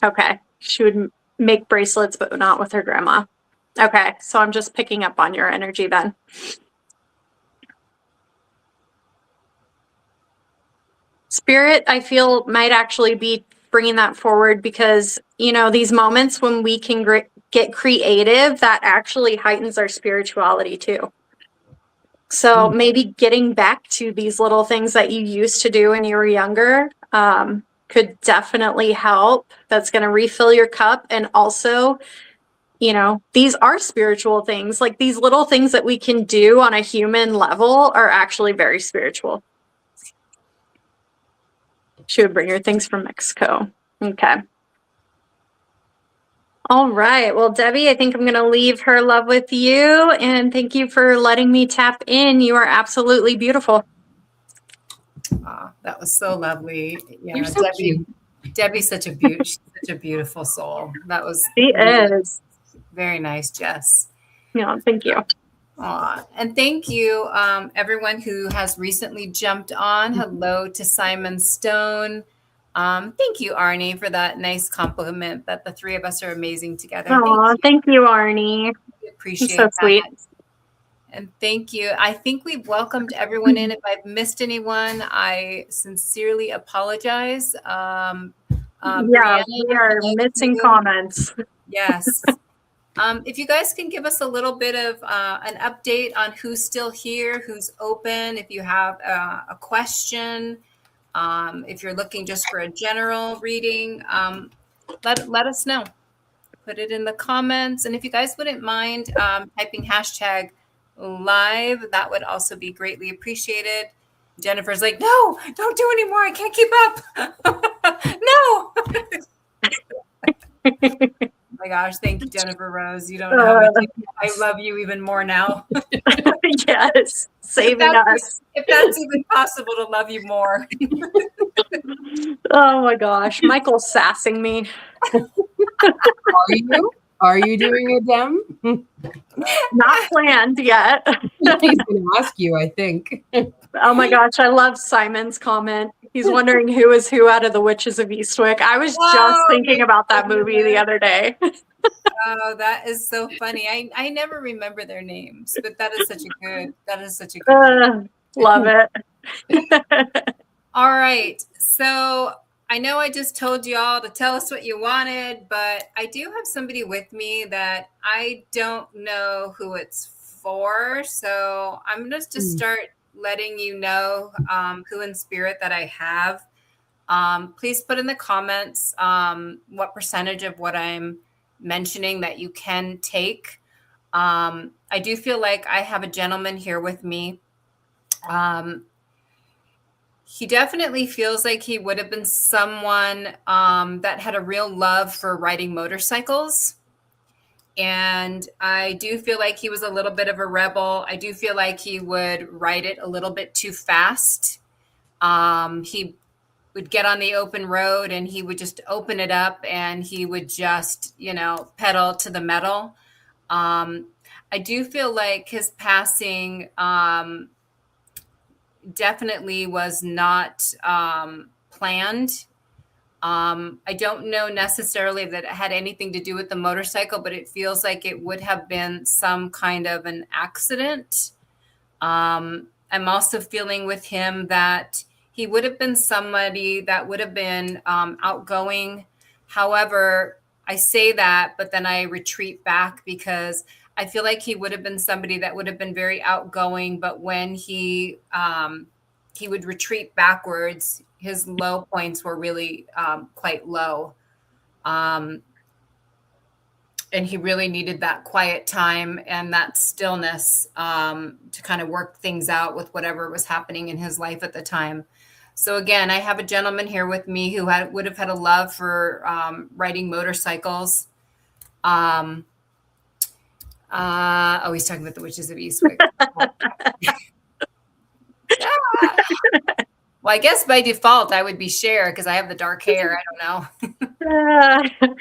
Okay. She would make bracelets, but not with her grandma. Okay. So I'm just picking up on your energy then. Spirit, I feel, might actually be bringing that forward because, you know, these moments when we can get creative, that actually heightens our spirituality too. So maybe getting back to these little things that you used to do when you were younger could definitely help. That's going to refill your cup. And also, you know, these are spiritual things. Like these little things that we can do on a human level are actually very spiritual. She would bring her things from Mexico. Okay. All right. Well, Debbie, I think I'm going to leave her love with you. And thank you for letting me tap in. You are absolutely beautiful. That was so lovely. Yeah, You're so cute. Debbie's such a beautiful soul. That was She is. Very nice, Jess. Yeah, thank you. And thank you, everyone who has recently jumped on. Hello to Simon Stone. Thank you, Arnie, for that nice compliment that the three of us are amazing together. Thank you, Arnie. Appreciate so sweet. And thank you. I think we've welcomed everyone in. If I've missed anyone, I sincerely apologize. Yeah, Brianna, we are missing comments. Yes. If you guys can give us a little bit of an update on who's still here, who's open, if you have a question, if you're looking just for a general reading, let us know. Put it in the comments. And if you guys wouldn't mind typing hashtag live, that would also be greatly appreciated. Jennifer's like, no, don't do anymore. I can't keep up. No. My gosh, thank you, Jennifer Rose. You don't know how much I love you even more now. Yes, saving us. If that's even possible to love you more. Oh my gosh, Michael's sassing me. Are you doing a dem? Not planned yet. He's going to ask you, I think. Oh my gosh, I love Simon's comment. He's wondering who is who out of the Witches of Eastwick. I was just thinking about that movie the other day. Oh, that is so funny. I never remember their names, but that is such a good love it. All right. So I know I just told you all to tell us what you wanted, but I do have somebody with me that I don't know who it's 4. So I'm going to just start letting you know who in spirit that I have. Please put in the comments what percentage of what I'm mentioning that you can take. I do feel like I have a gentleman here with me. He definitely feels like he would have been someone that had a real love for riding motorcycles. And I do feel like he was a little bit of a rebel. I do feel like he would ride it a little bit too fast. He would get on the open road and he would just open it up and he would just, pedal to the metal. I do feel like his passing definitely was not planned. I don't know necessarily that it had anything to do with the motorcycle, but it feels like it would have been some kind of an accident. I'm also feeling with him that he would have been somebody that would have been outgoing. However, I say that, but then I retreat back because I feel like he would have been somebody that would have been very outgoing, but when he would retreat backwards, his low points were really quite low. And he really needed that quiet time and that stillness to kind of work things out with whatever was happening in his life at the time. So again, I have a gentleman here with me who would have had a love for riding motorcycles. He's talking about the Witches of Eastwick. Well, I guess by default I would be Cher because I have the dark hair. I don't know.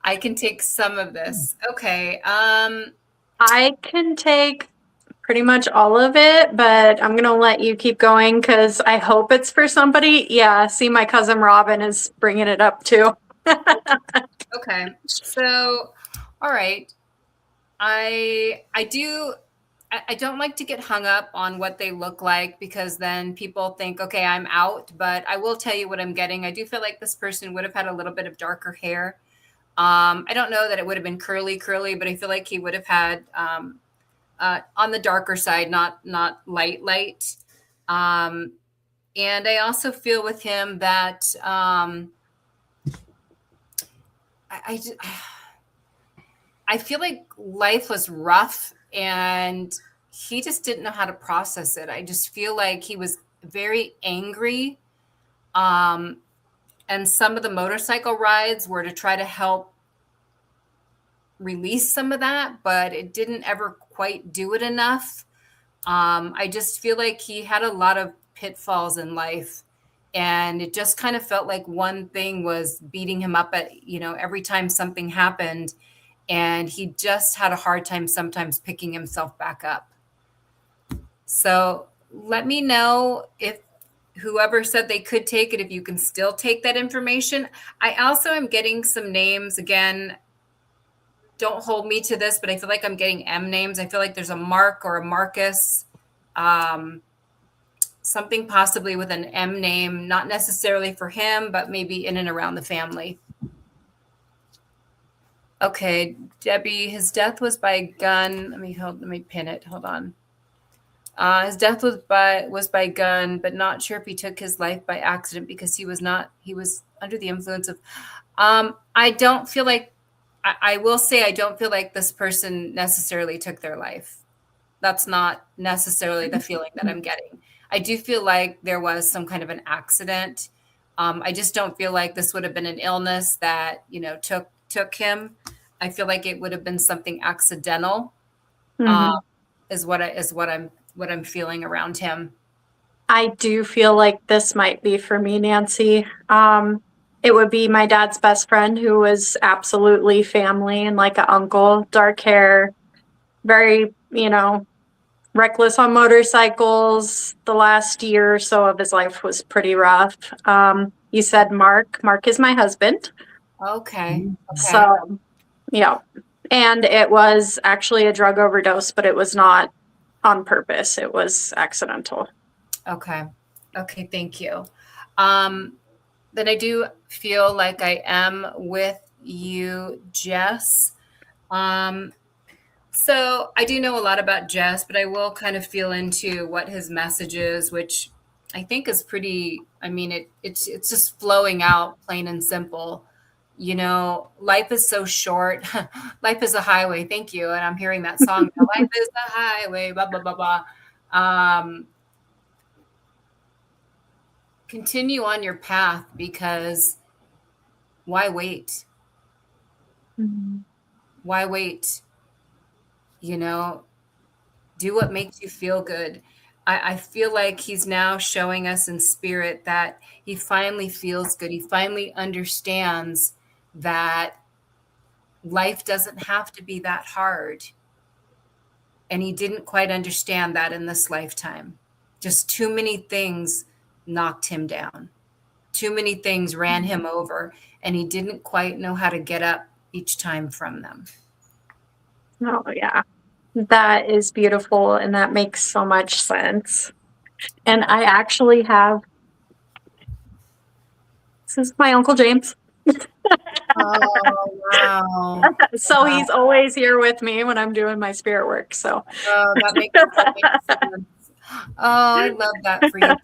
I can take some of this. Okay. I can take pretty much all of it, but I'm going to let you keep going because I hope it's for somebody. Yeah, see, my cousin Robin is bringing it up too. Okay. So, all right. I don't like to get hung up on what they look like because then people think, okay, I'm out, but I will tell you what I'm getting. I do feel like this person would have had a little bit of darker hair. I don't know that it would have been curly, but I feel like he would have had on the darker side, not light. And I also feel with him that I feel like life was rough and he just didn't know how to process it. I just feel like he was very angry. And some of the motorcycle rides were to try to help release some of that, but it didn't ever quite do it enough. I just feel like he had a lot of pitfalls in life and it just kind of felt like one thing was beating him up at, every time something happened. And he just had a hard time sometimes picking himself back up. So let me know if whoever said they could take it, if you can still take that information. I also am getting some names. Again, don't hold me to this, but I feel like I'm getting M names. I feel like there's a Mark or a Marcus, something possibly with an M name, not necessarily for him, but maybe in and around the family. Okay, Debbie, his death was by a gun. Let me pin it. Hold on. His death was by gun, but not sure if he took his life by accident because he was under the influence of, I don't feel like, I will say I don't feel like this person necessarily took their life. That's not necessarily the feeling that I'm getting. I do feel like there was some kind of an accident. I just don't feel like this would have been an illness that, took him. I feel like it would have been something accidental, is what I'm feeling around him. I do feel like this might be for me, Nancy. It would be my dad's best friend who was absolutely family and like an uncle, dark hair, very, reckless on motorcycles. The last year or so of his life was pretty rough. You said Mark. Mark is my husband. Okay. So, yeah. And it was actually a drug overdose, but it was not on purpose. It was accidental. Okay. Thank you. Then I do feel like I am with you, Jess. So I do know a lot about Jess, but I will kind of feel into what his message is, which I think is pretty. I mean, it's just flowing out, plain and simple. You know, life is so short. Life is a highway. Thank you. And I'm hearing that song. Now. Life is a highway. Blah blah blah blah. Continue on your path because why wait? Mm-hmm. Why wait? You know, do what makes you feel good. I feel like he's now showing us in spirit that he finally feels good. He finally understands that life doesn't have to be that hard. And he didn't quite understand that in this lifetime. Just too many things knocked him down. Too many things ran him over, and he didn't quite know how to get up each time from them. Oh, yeah. That is beautiful, and that makes so much sense. And I actually have, this is my Uncle James. Oh, wow. So he's always here with me when I'm doing my spirit work. So that makes sense. Oh, I love that for you.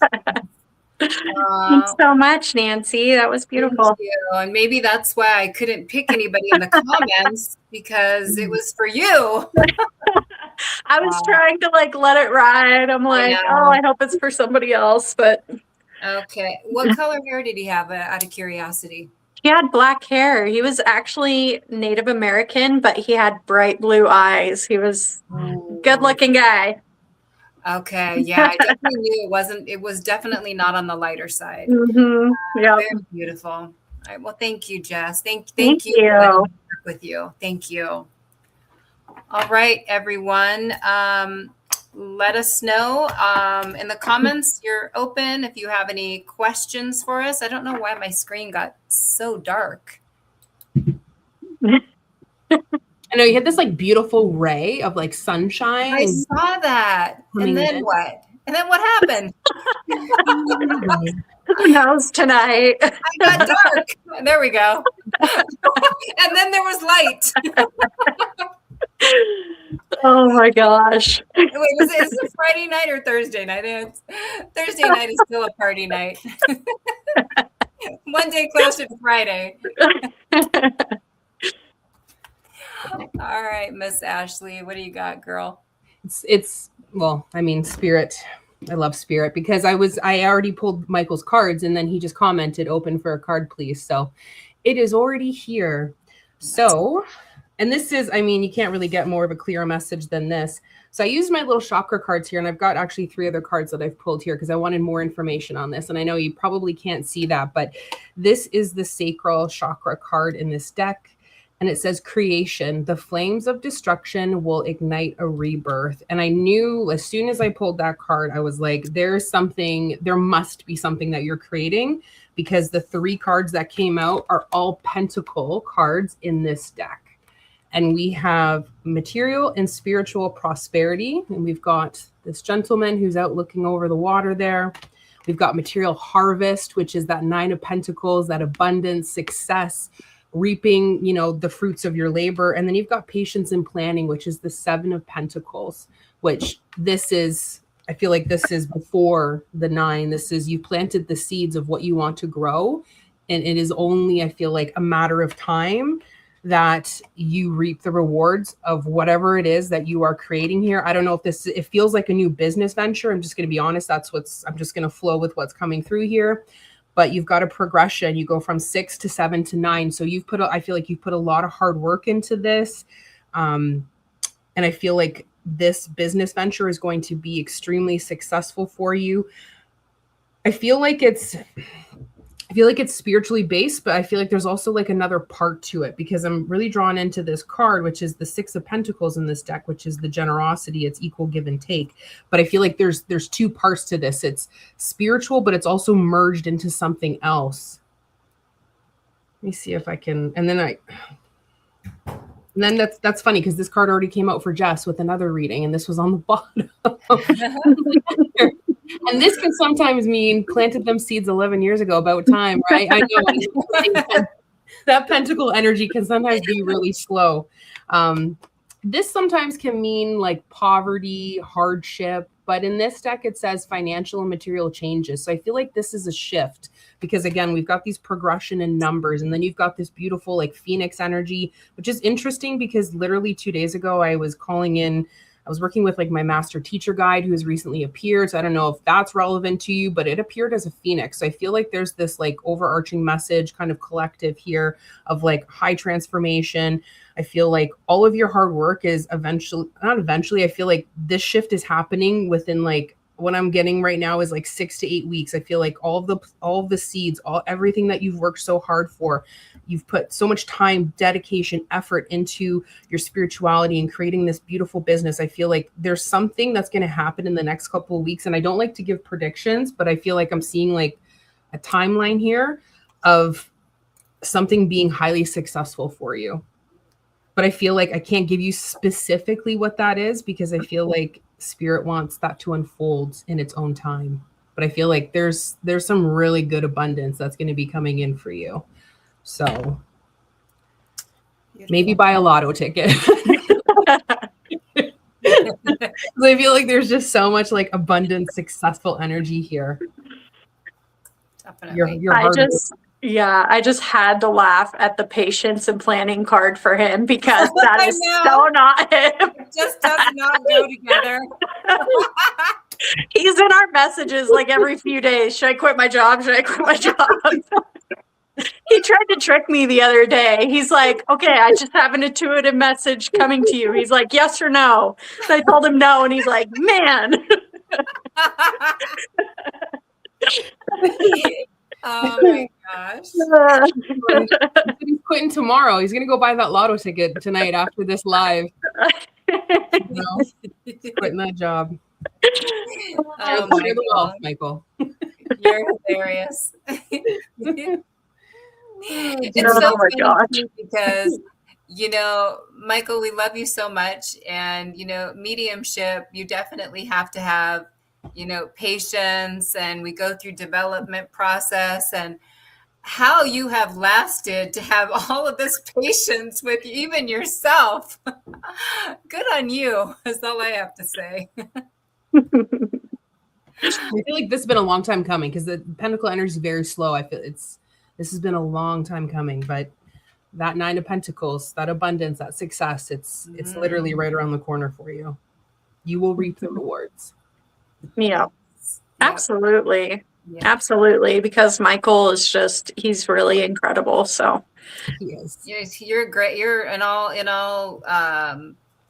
Thanks so much, Nancy. That was beautiful. Thank you. And maybe that's why I couldn't pick anybody in the comments because it was for you. I was trying to like let it ride. I'm like, oh, I hope it's for somebody else. But okay. What color hair did he have out of curiosity? He had black hair. He was actually Native American, but he had bright blue eyes. He was a good-looking guy. Okay, yeah, I definitely knew it was definitely not on the lighter side. Mm-hmm. Yeah, very beautiful. All right, well, thank you, Jess. Thank you. With you. Thank you. All right, everyone. Let us know in the comments. You're open if you have any questions for us. I don't know why my screen got so dark. I know you had this like beautiful ray of like sunshine. I saw that. And then what? And then what happened? Who knows tonight? I got dark. There we go. And then there was light. Oh my gosh. Wait, is it Friday night or Thursday night? Thursday night is still a party night. One day closer to Friday. All right, Miss Ashleigh, what do you got, girl? It's well, I mean, spirit. I love spirit because I already pulled Michael's cards and then he just commented, open for a card, please. So it is already here. So, and this is, I mean, you can't really get more of a clear message than this. So I used my little chakra cards here, and I've got actually 3 other cards that I've pulled here because I wanted more information on this. And I know you probably can't see that, but this is the sacral chakra card in this deck. And it says creation, the flames of destruction will ignite a rebirth. And I knew as soon as I pulled that card, I was like, there must be something that you're creating, because the 3 cards that came out are all pentacle cards in this deck. And we have material and spiritual prosperity. And we've got this gentleman who's out looking over the water there. We've got material harvest, which is that 9 of Pentacles, that abundance, success, reaping, the fruits of your labor. And then you've got patience and planning, which is the 7 of Pentacles, which I feel like this is before the 9. This is, you planted the seeds of what you want to grow. And it is only, I feel like, a matter of time that you reap the rewards of whatever it is that you are creating here. I don't know if it feels like a new business venture. I'm just going to be honest. I'm just going to flow with what's coming through here. But you've got a progression. You go from 6 to 7 to 9. So I feel like you've put a lot of hard work into this. And I feel like this business venture is going to be extremely successful for you. I feel like it's spiritually based, but I feel like there's also like another part to it, because I'm really drawn into this card, which is the 6 of Pentacles in this deck, which is the generosity. It's equal give and take. But I feel like there's 2 parts to this. It's spiritual, but it's also merged into something else. Let me see if I can. And then that's funny because this card already came out for Jess with another reading, and this was on the bottom. And this can sometimes mean planted them seeds 11 years ago, about time, right? I know that pentacle energy can sometimes be really slow. This sometimes can mean like poverty, hardship, but in this deck it says financial and material changes. So I feel like this is a shift because again, we've got these progression in numbers, and then you've got this beautiful like Phoenix energy, which is interesting because literally 2 days ago I was working with like my master teacher guide who has recently appeared. So I don't know if that's relevant to you, but it appeared as a Phoenix. So I feel like there's this like overarching message kind of collective here of like high transformation. I feel like all of your hard work is I feel like this shift is happening within like what I'm getting right now is like 6 to 8 weeks. I feel like all of the seeds, everything that you've worked so hard for, you've put so much time, dedication, effort into your spirituality and creating this beautiful business. I feel like there's something that's going to happen in the next couple of weeks. And I don't like to give predictions, but I feel like I'm seeing like a timeline here of something being highly successful for you. But I feel like I can't give you specifically what that is because I feel like spirit wants that to unfold in its own time. But I feel like there's some really good abundance that's going to be coming in for you. So maybe buy a lotto ticket. I feel like there's just so much like abundant, successful energy here. Definitely. I just had to laugh at the patience and planning card for him because that is so not him. It just does not go together. He's in our messages like every few days. Should I quit my job? Should I quit my job? He tried to trick me the other day. He's like, okay, I just have an intuitive message coming to you. He's like, yes or no? So I told him no, and he's like, man. Oh my gosh. He's quitting tomorrow. He's going to go buy that lotto ticket tonight after this live. He's quitting that job. Oh my God. Michael. You're hilarious. It's so funny because, Michael, we love you so much. And, mediumship, you definitely have to have patience, and we go through development process, and how you have lasted to have all of this patience with even yourself. Good on you. That's all I have to say. I feel like this has been a long time coming because the Pentacle energy is very slow. I feel this has been a long time coming, but that 9 of Pentacles, that abundance, that success, it's literally right around the corner for you. You will reap the rewards. Yeah, absolutely. Yeah. Absolutely. Because Michael is he's really incredible. So he is. You're great. You're in all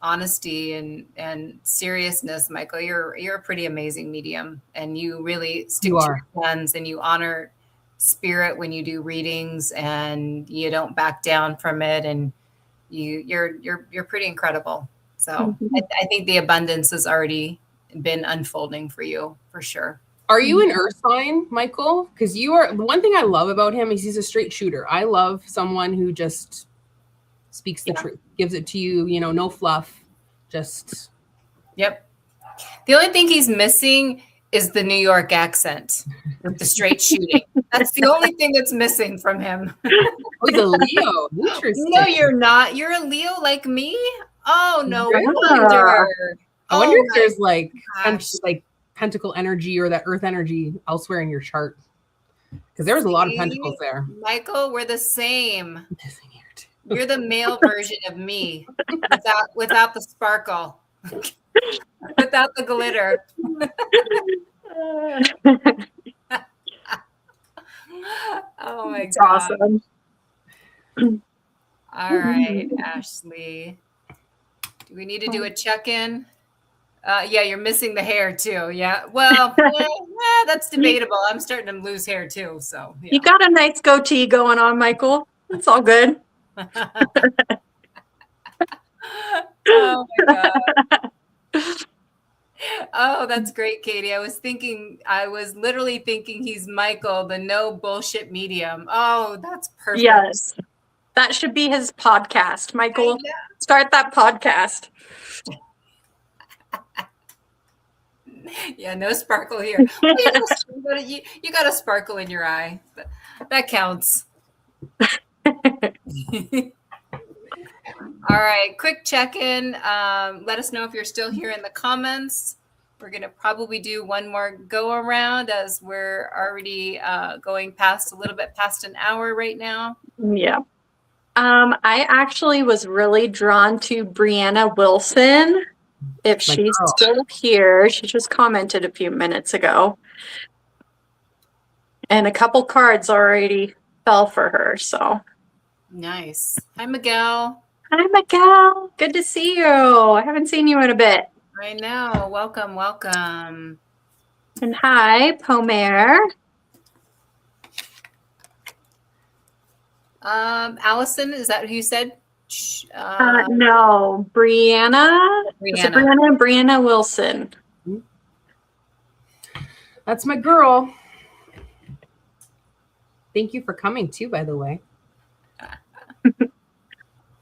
honesty and seriousness, Michael, you're a pretty amazing medium, and you really stick to your guns, and you honor spirit when you do readings, and you don't back down from it, and you're pretty incredible. So I think the abundance has already been unfolding for you, for sure. Are you an earth sign, Michael? Because the one thing I love about him is he's a straight shooter. I love someone who just speaks the truth, gives it to you, no fluff, just. Yep. The only thing he's missing is the New York accent, the straight shooting. That's the only thing that's missing from him. Oh, he's a Leo. Interesting. No, you're not. You're a Leo like me? Oh, no wonder. I wonder if there's like pentacle energy or that earth energy elsewhere in your chart. Because there was a lot of pentacles there. Michael, we're the same. You're the male version of me without the sparkle, without the glitter. Oh my God. Awesome. All right, Ashleigh. Do we need to do a check-in? Yeah, you're missing the hair too. Yeah. Well, that's debatable. I'm starting to lose hair too. So you got a nice goatee going on, Michael. It's all good. Oh my God. Oh, that's great, Katie. I was literally thinking he's Michael, the no bullshit medium. Oh, that's perfect. Yes. That should be his podcast. Michael, start that podcast. Yeah, no sparkle here. You got a sparkle in your eye. That counts. All right, quick check-in. Let us know if you're still here in the comments. We're going to probably do one more go around as we're already going past a little bit past an hour right now. Yeah. I actually was really drawn to Brianna Wilson. If she's still here, she just commented a few minutes ago. And a couple cards already fell for her, so. Nice. Hi, Miguel. Hi, Miguel. Good to see you. I haven't seen you in a bit. I know. Welcome, welcome. And hi, Pomer. Allison, is that who you said? No, Brianna. Is it Brianna? Brianna Wilson. That's my girl. Thank you for coming too, by the way.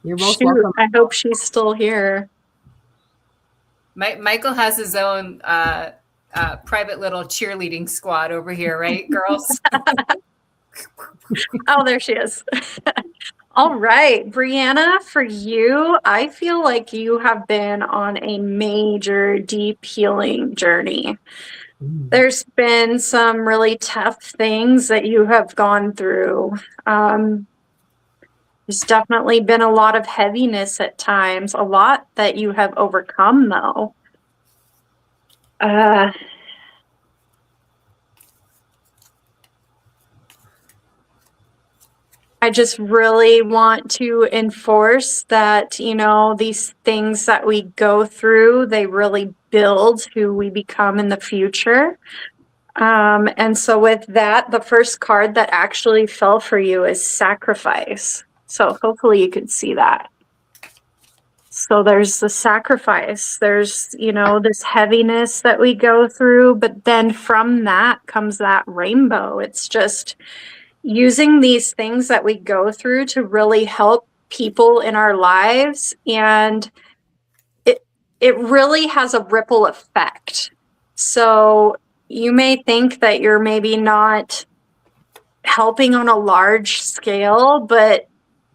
You're most welcome. I hope she's still here. Michael has his own private little cheerleading squad over here, right, girls? Oh, there she is. All right, Brianna, for you, I feel like you have been on a major deep healing journey. There's been some really tough things that you have gone through. There's definitely been a lot of heaviness at times, a lot that you have overcome, though. I just really want to enforce that, you know, these things that we go through, they really build who we become in the future. And so with that, the first card that actually fell for you is sacrifice. So hopefully you can see that. So there's the sacrifice, there's, you know, this heaviness that we go through, but then from that comes that rainbow. It's just using these things that we go through to really help people in our lives. And it really has a ripple effect. So you may think that you're maybe not helping on a large scale, but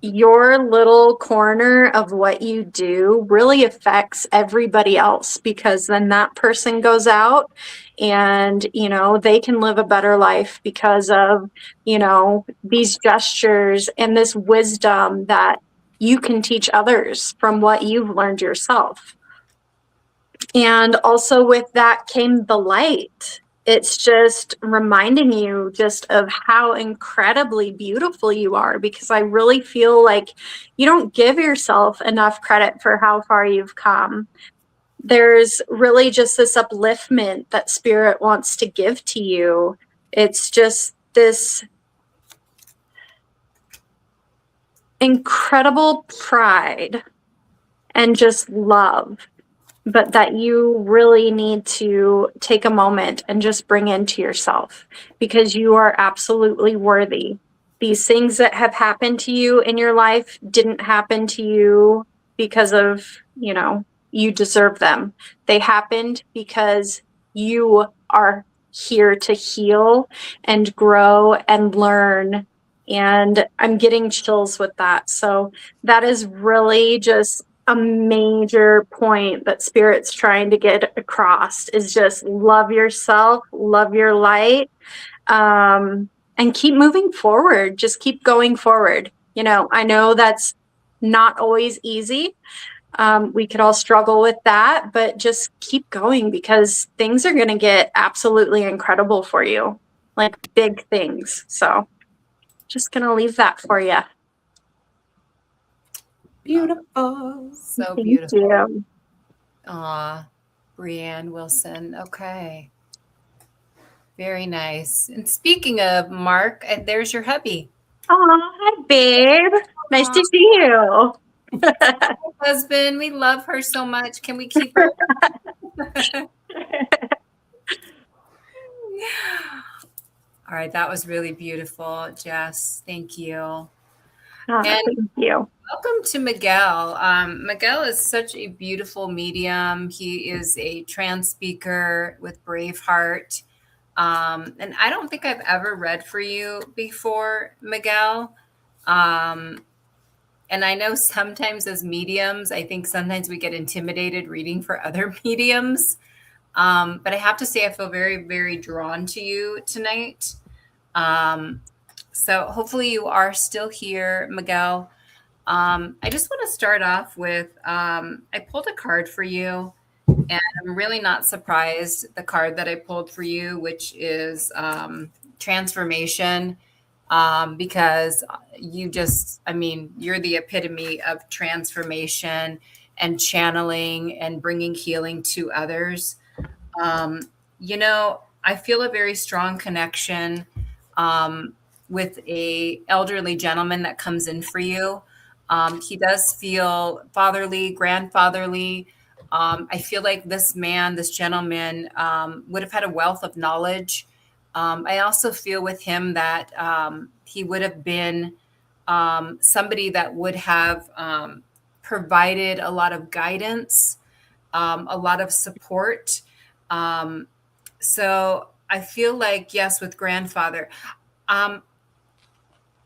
your little corner of what you do really affects everybody else, because then that person goes out and, you know, they can live a better life because of, you know, these gestures and this wisdom that you can teach others from what you've learned yourself. And also with that came the light. It's just reminding you just of how incredibly beautiful you are, because I really feel like you don't give yourself enough credit for how far you've come. There's really just this upliftment that Spirit wants to give to you. It's just this incredible pride and just love, but that you really need to take a moment and just bring into yourself, because you are absolutely worthy. These things that have happened to you in your life didn't happen to you because of, you know, you deserve them. They happened because you are here to heal and grow and learn. And I'm getting chills with that. So that is really just a major point that Spirit's trying to get across, is just love yourself, love your light, and keep moving forward. Just keep going forward. You know, I know that's not always easy. We could all struggle with that, but just keep going, because things are going to get absolutely incredible for you, like big things. So just going to leave that for you. Beautiful. So beautiful. Thank you. Aw, Brianne Wilson. Okay. Very nice. And speaking of Mark, there's your hubby. Oh, hi, babe. Nice to see you. Husband, we love her so much. Can we keep her? All right, that was really beautiful, Jess. Thank you. Oh, thank you. Welcome to Miguel. Miguel is such a beautiful medium. He is a trance speaker with Braveheart. And I don't think I've ever read for you before, Miguel. And And I know sometimes as mediums, I think sometimes we get intimidated reading for other mediums. But I have to say, I feel very, very drawn to you tonight. So hopefully you are still here, Miguel. I just want to start off with, I pulled a card for you, and I'm really not surprised. The card that I pulled for you, which is transformation, because you're the epitome of transformation and channeling and bringing healing to others. I feel a very strong connection with a elderly gentleman that comes in for you. He does feel fatherly, grandfatherly. I feel like this gentleman, would have had a wealth of knowledge. I also feel with him that he would have been somebody that would have provided a lot of guidance, a lot of support. So I feel like, yes, with grandfather, I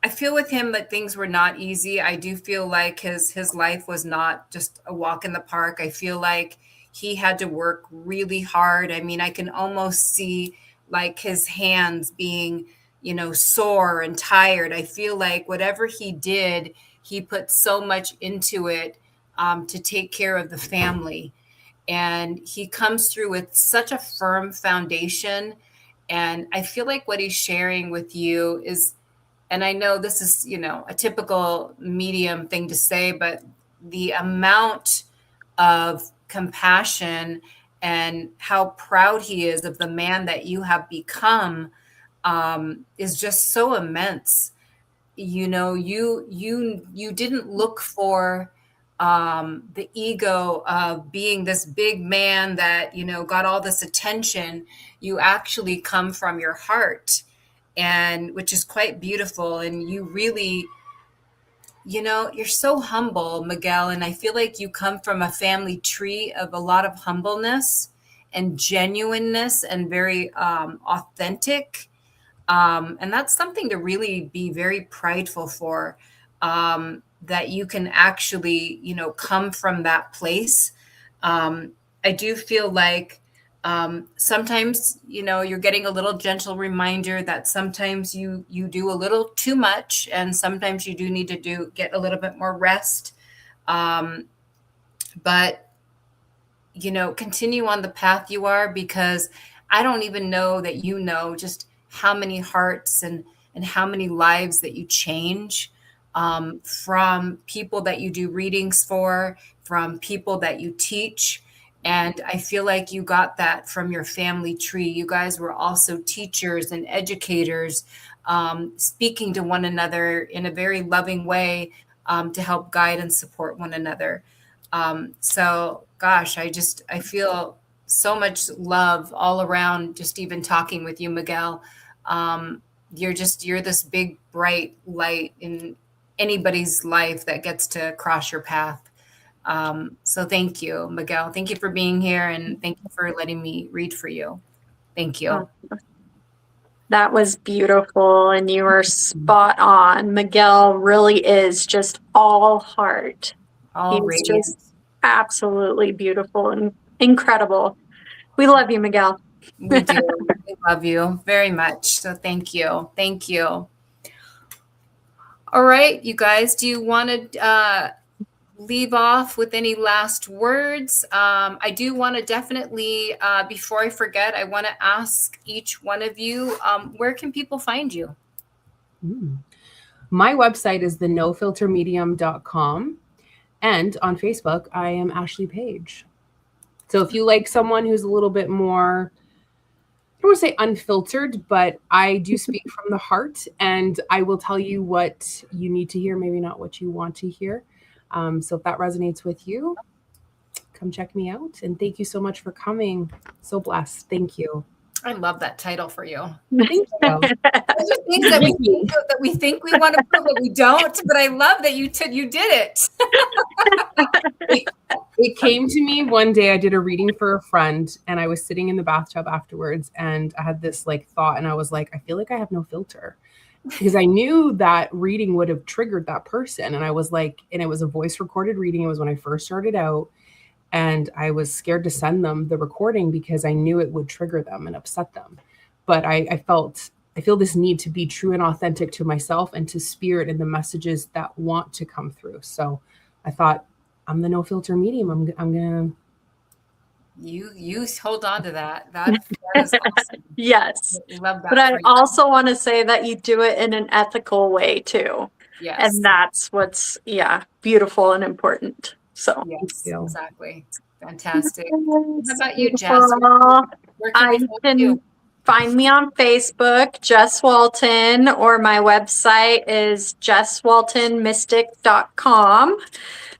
feel with him that things were not easy. I do feel like his life was not just a walk in the park. I feel like he had to work really hard. I mean, I can almost see like his hands being, sore and tired. I feel like whatever he did, he put so much into it to take care of the family. And he comes through with such a firm foundation. And I feel like what he's sharing with you is, and I know this is, a typical medium thing to say, but the amount of compassion and how proud he is of the man that you have become is just so immense. You didn't look for the ego of being this big man that, got all this attention. You actually come from your heart, and which is quite beautiful. And you really, you're so humble, Miguel. And I feel like you come from a family tree of a lot of humbleness and genuineness and very authentic. And that's something to really be very prideful for, that you can actually, come from that place. I do feel like sometimes, you're getting a little gentle reminder that sometimes you do a little too much, and sometimes you do need to get a little bit more rest. But continue on the path you are, because I don't even know that just how many hearts and how many lives that you change, from people that you do readings for, from people that you teach. And I feel like you got that from your family tree. You guys were also teachers and educators, speaking to one another in a very loving way, to help guide and support one another. So gosh, I feel so much love all around, just even talking with you, Miguel. You're this big, bright light in anybody's life that gets to cross your path. So thank you, Miguel. Thank you for being here, and thank you for letting me read for you. Thank you. Oh, that was beautiful, and you were spot on. Miguel really is just all heart. He's just absolutely beautiful and incredible. We love you, Miguel. We do. We love you very much. So thank you. Thank you. All right, you guys, do you want to leave off with any last words? I do want to definitely, before I forget, I want to ask each one of you, where can people find you? My website is thenofiltermedium.com. And on Facebook, I am Ashleigh Paige. So if you like someone who's a little bit more, I don't want to say unfiltered, but I do speak from the heart, and I will tell you what you need to hear, maybe not what you want to hear. So if that resonates with you, come check me out. And thank you so much for coming. So blessed. Thank you. I love that title for you. Thank you. Those are things that we think we want to prove, but we don't. But I love that you did it. It came to me one day. I did a reading for a friend, and I was sitting in the bathtub afterwards, and I had this thought, and I was like, I feel like I have no filter. because I knew that reading would have triggered that person. And I was like, and it was a voice recorded reading. It was when I first started out. And I was scared to send them the recording because I knew it would trigger them and upset them. But I feel this need to be true and authentic to myself and to spirit and the messages that want to come through. So I thought, I'm the no filter medium. I'm gonna. You hold on to that. That is awesome. Yes. I love that. But I also want to say that you do it in an ethical way too. Yes. And that's what's, beautiful and important. So yes, exactly. Fantastic. How about you, Jess? Beautiful. Where can we find you? Find me on Facebook, Jess Walton, or my website is jesswaltonmystic.com.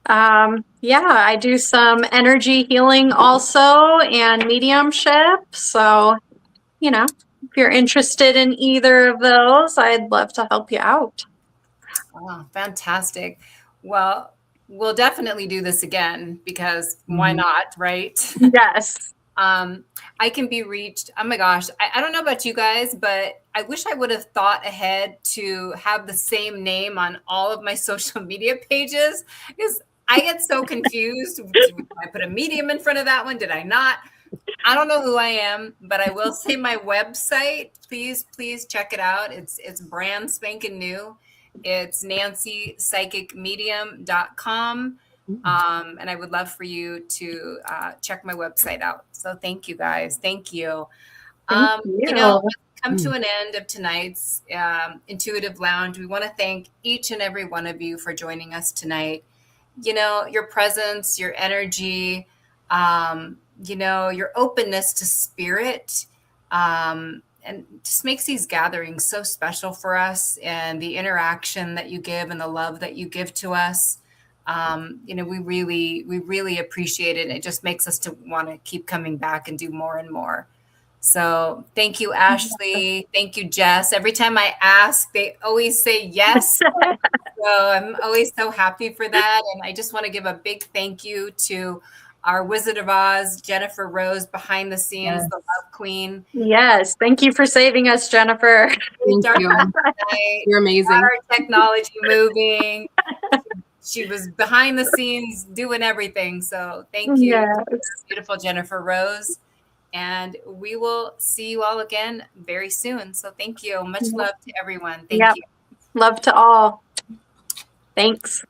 I do some energy healing also and mediumship. So, if you're interested in either of those, I'd love to help you out. Oh, fantastic. Well, we'll definitely do this again because why not, right? Yes. I can be reached. Oh my gosh. I don't know about you guys, but I wish I would have thought ahead to have the same name on all of my social media pages because I get so confused. Did I put a medium in front of that one? Did I not? I don't know who I am, but I will say my website. Please check it out. It's brand spanking new. It's nancypsychicmedium.com. And I would love for you to check my website out. So thank you guys. Thank you. Thank you. Come to an end of tonight's Intuitive Lounge. We want to thank each and every one of you for joining us tonight. Your presence, your energy, your openness to spirit, and just makes these gatherings so special for us, and the interaction that you give and the love that you give to us. We really appreciate it. It just makes us to want to keep coming back and do more and more. So thank you, Ashleigh. Thank you, Jess. Every time I ask, they always say yes. So I'm always so happy for that. And I just want to give a big thank you to our Wizard of Oz, Jennifer Rose, behind the scenes, the Love Queen. Yes. Thank you for saving us, Jennifer. Thank you. You're amazing. Our technology moving. She was behind the scenes doing everything. So thank you, beautiful Jennifer Rose. And we will see you all again very soon. So thank you. Much love to everyone. Thank you. Love to all. Thanks.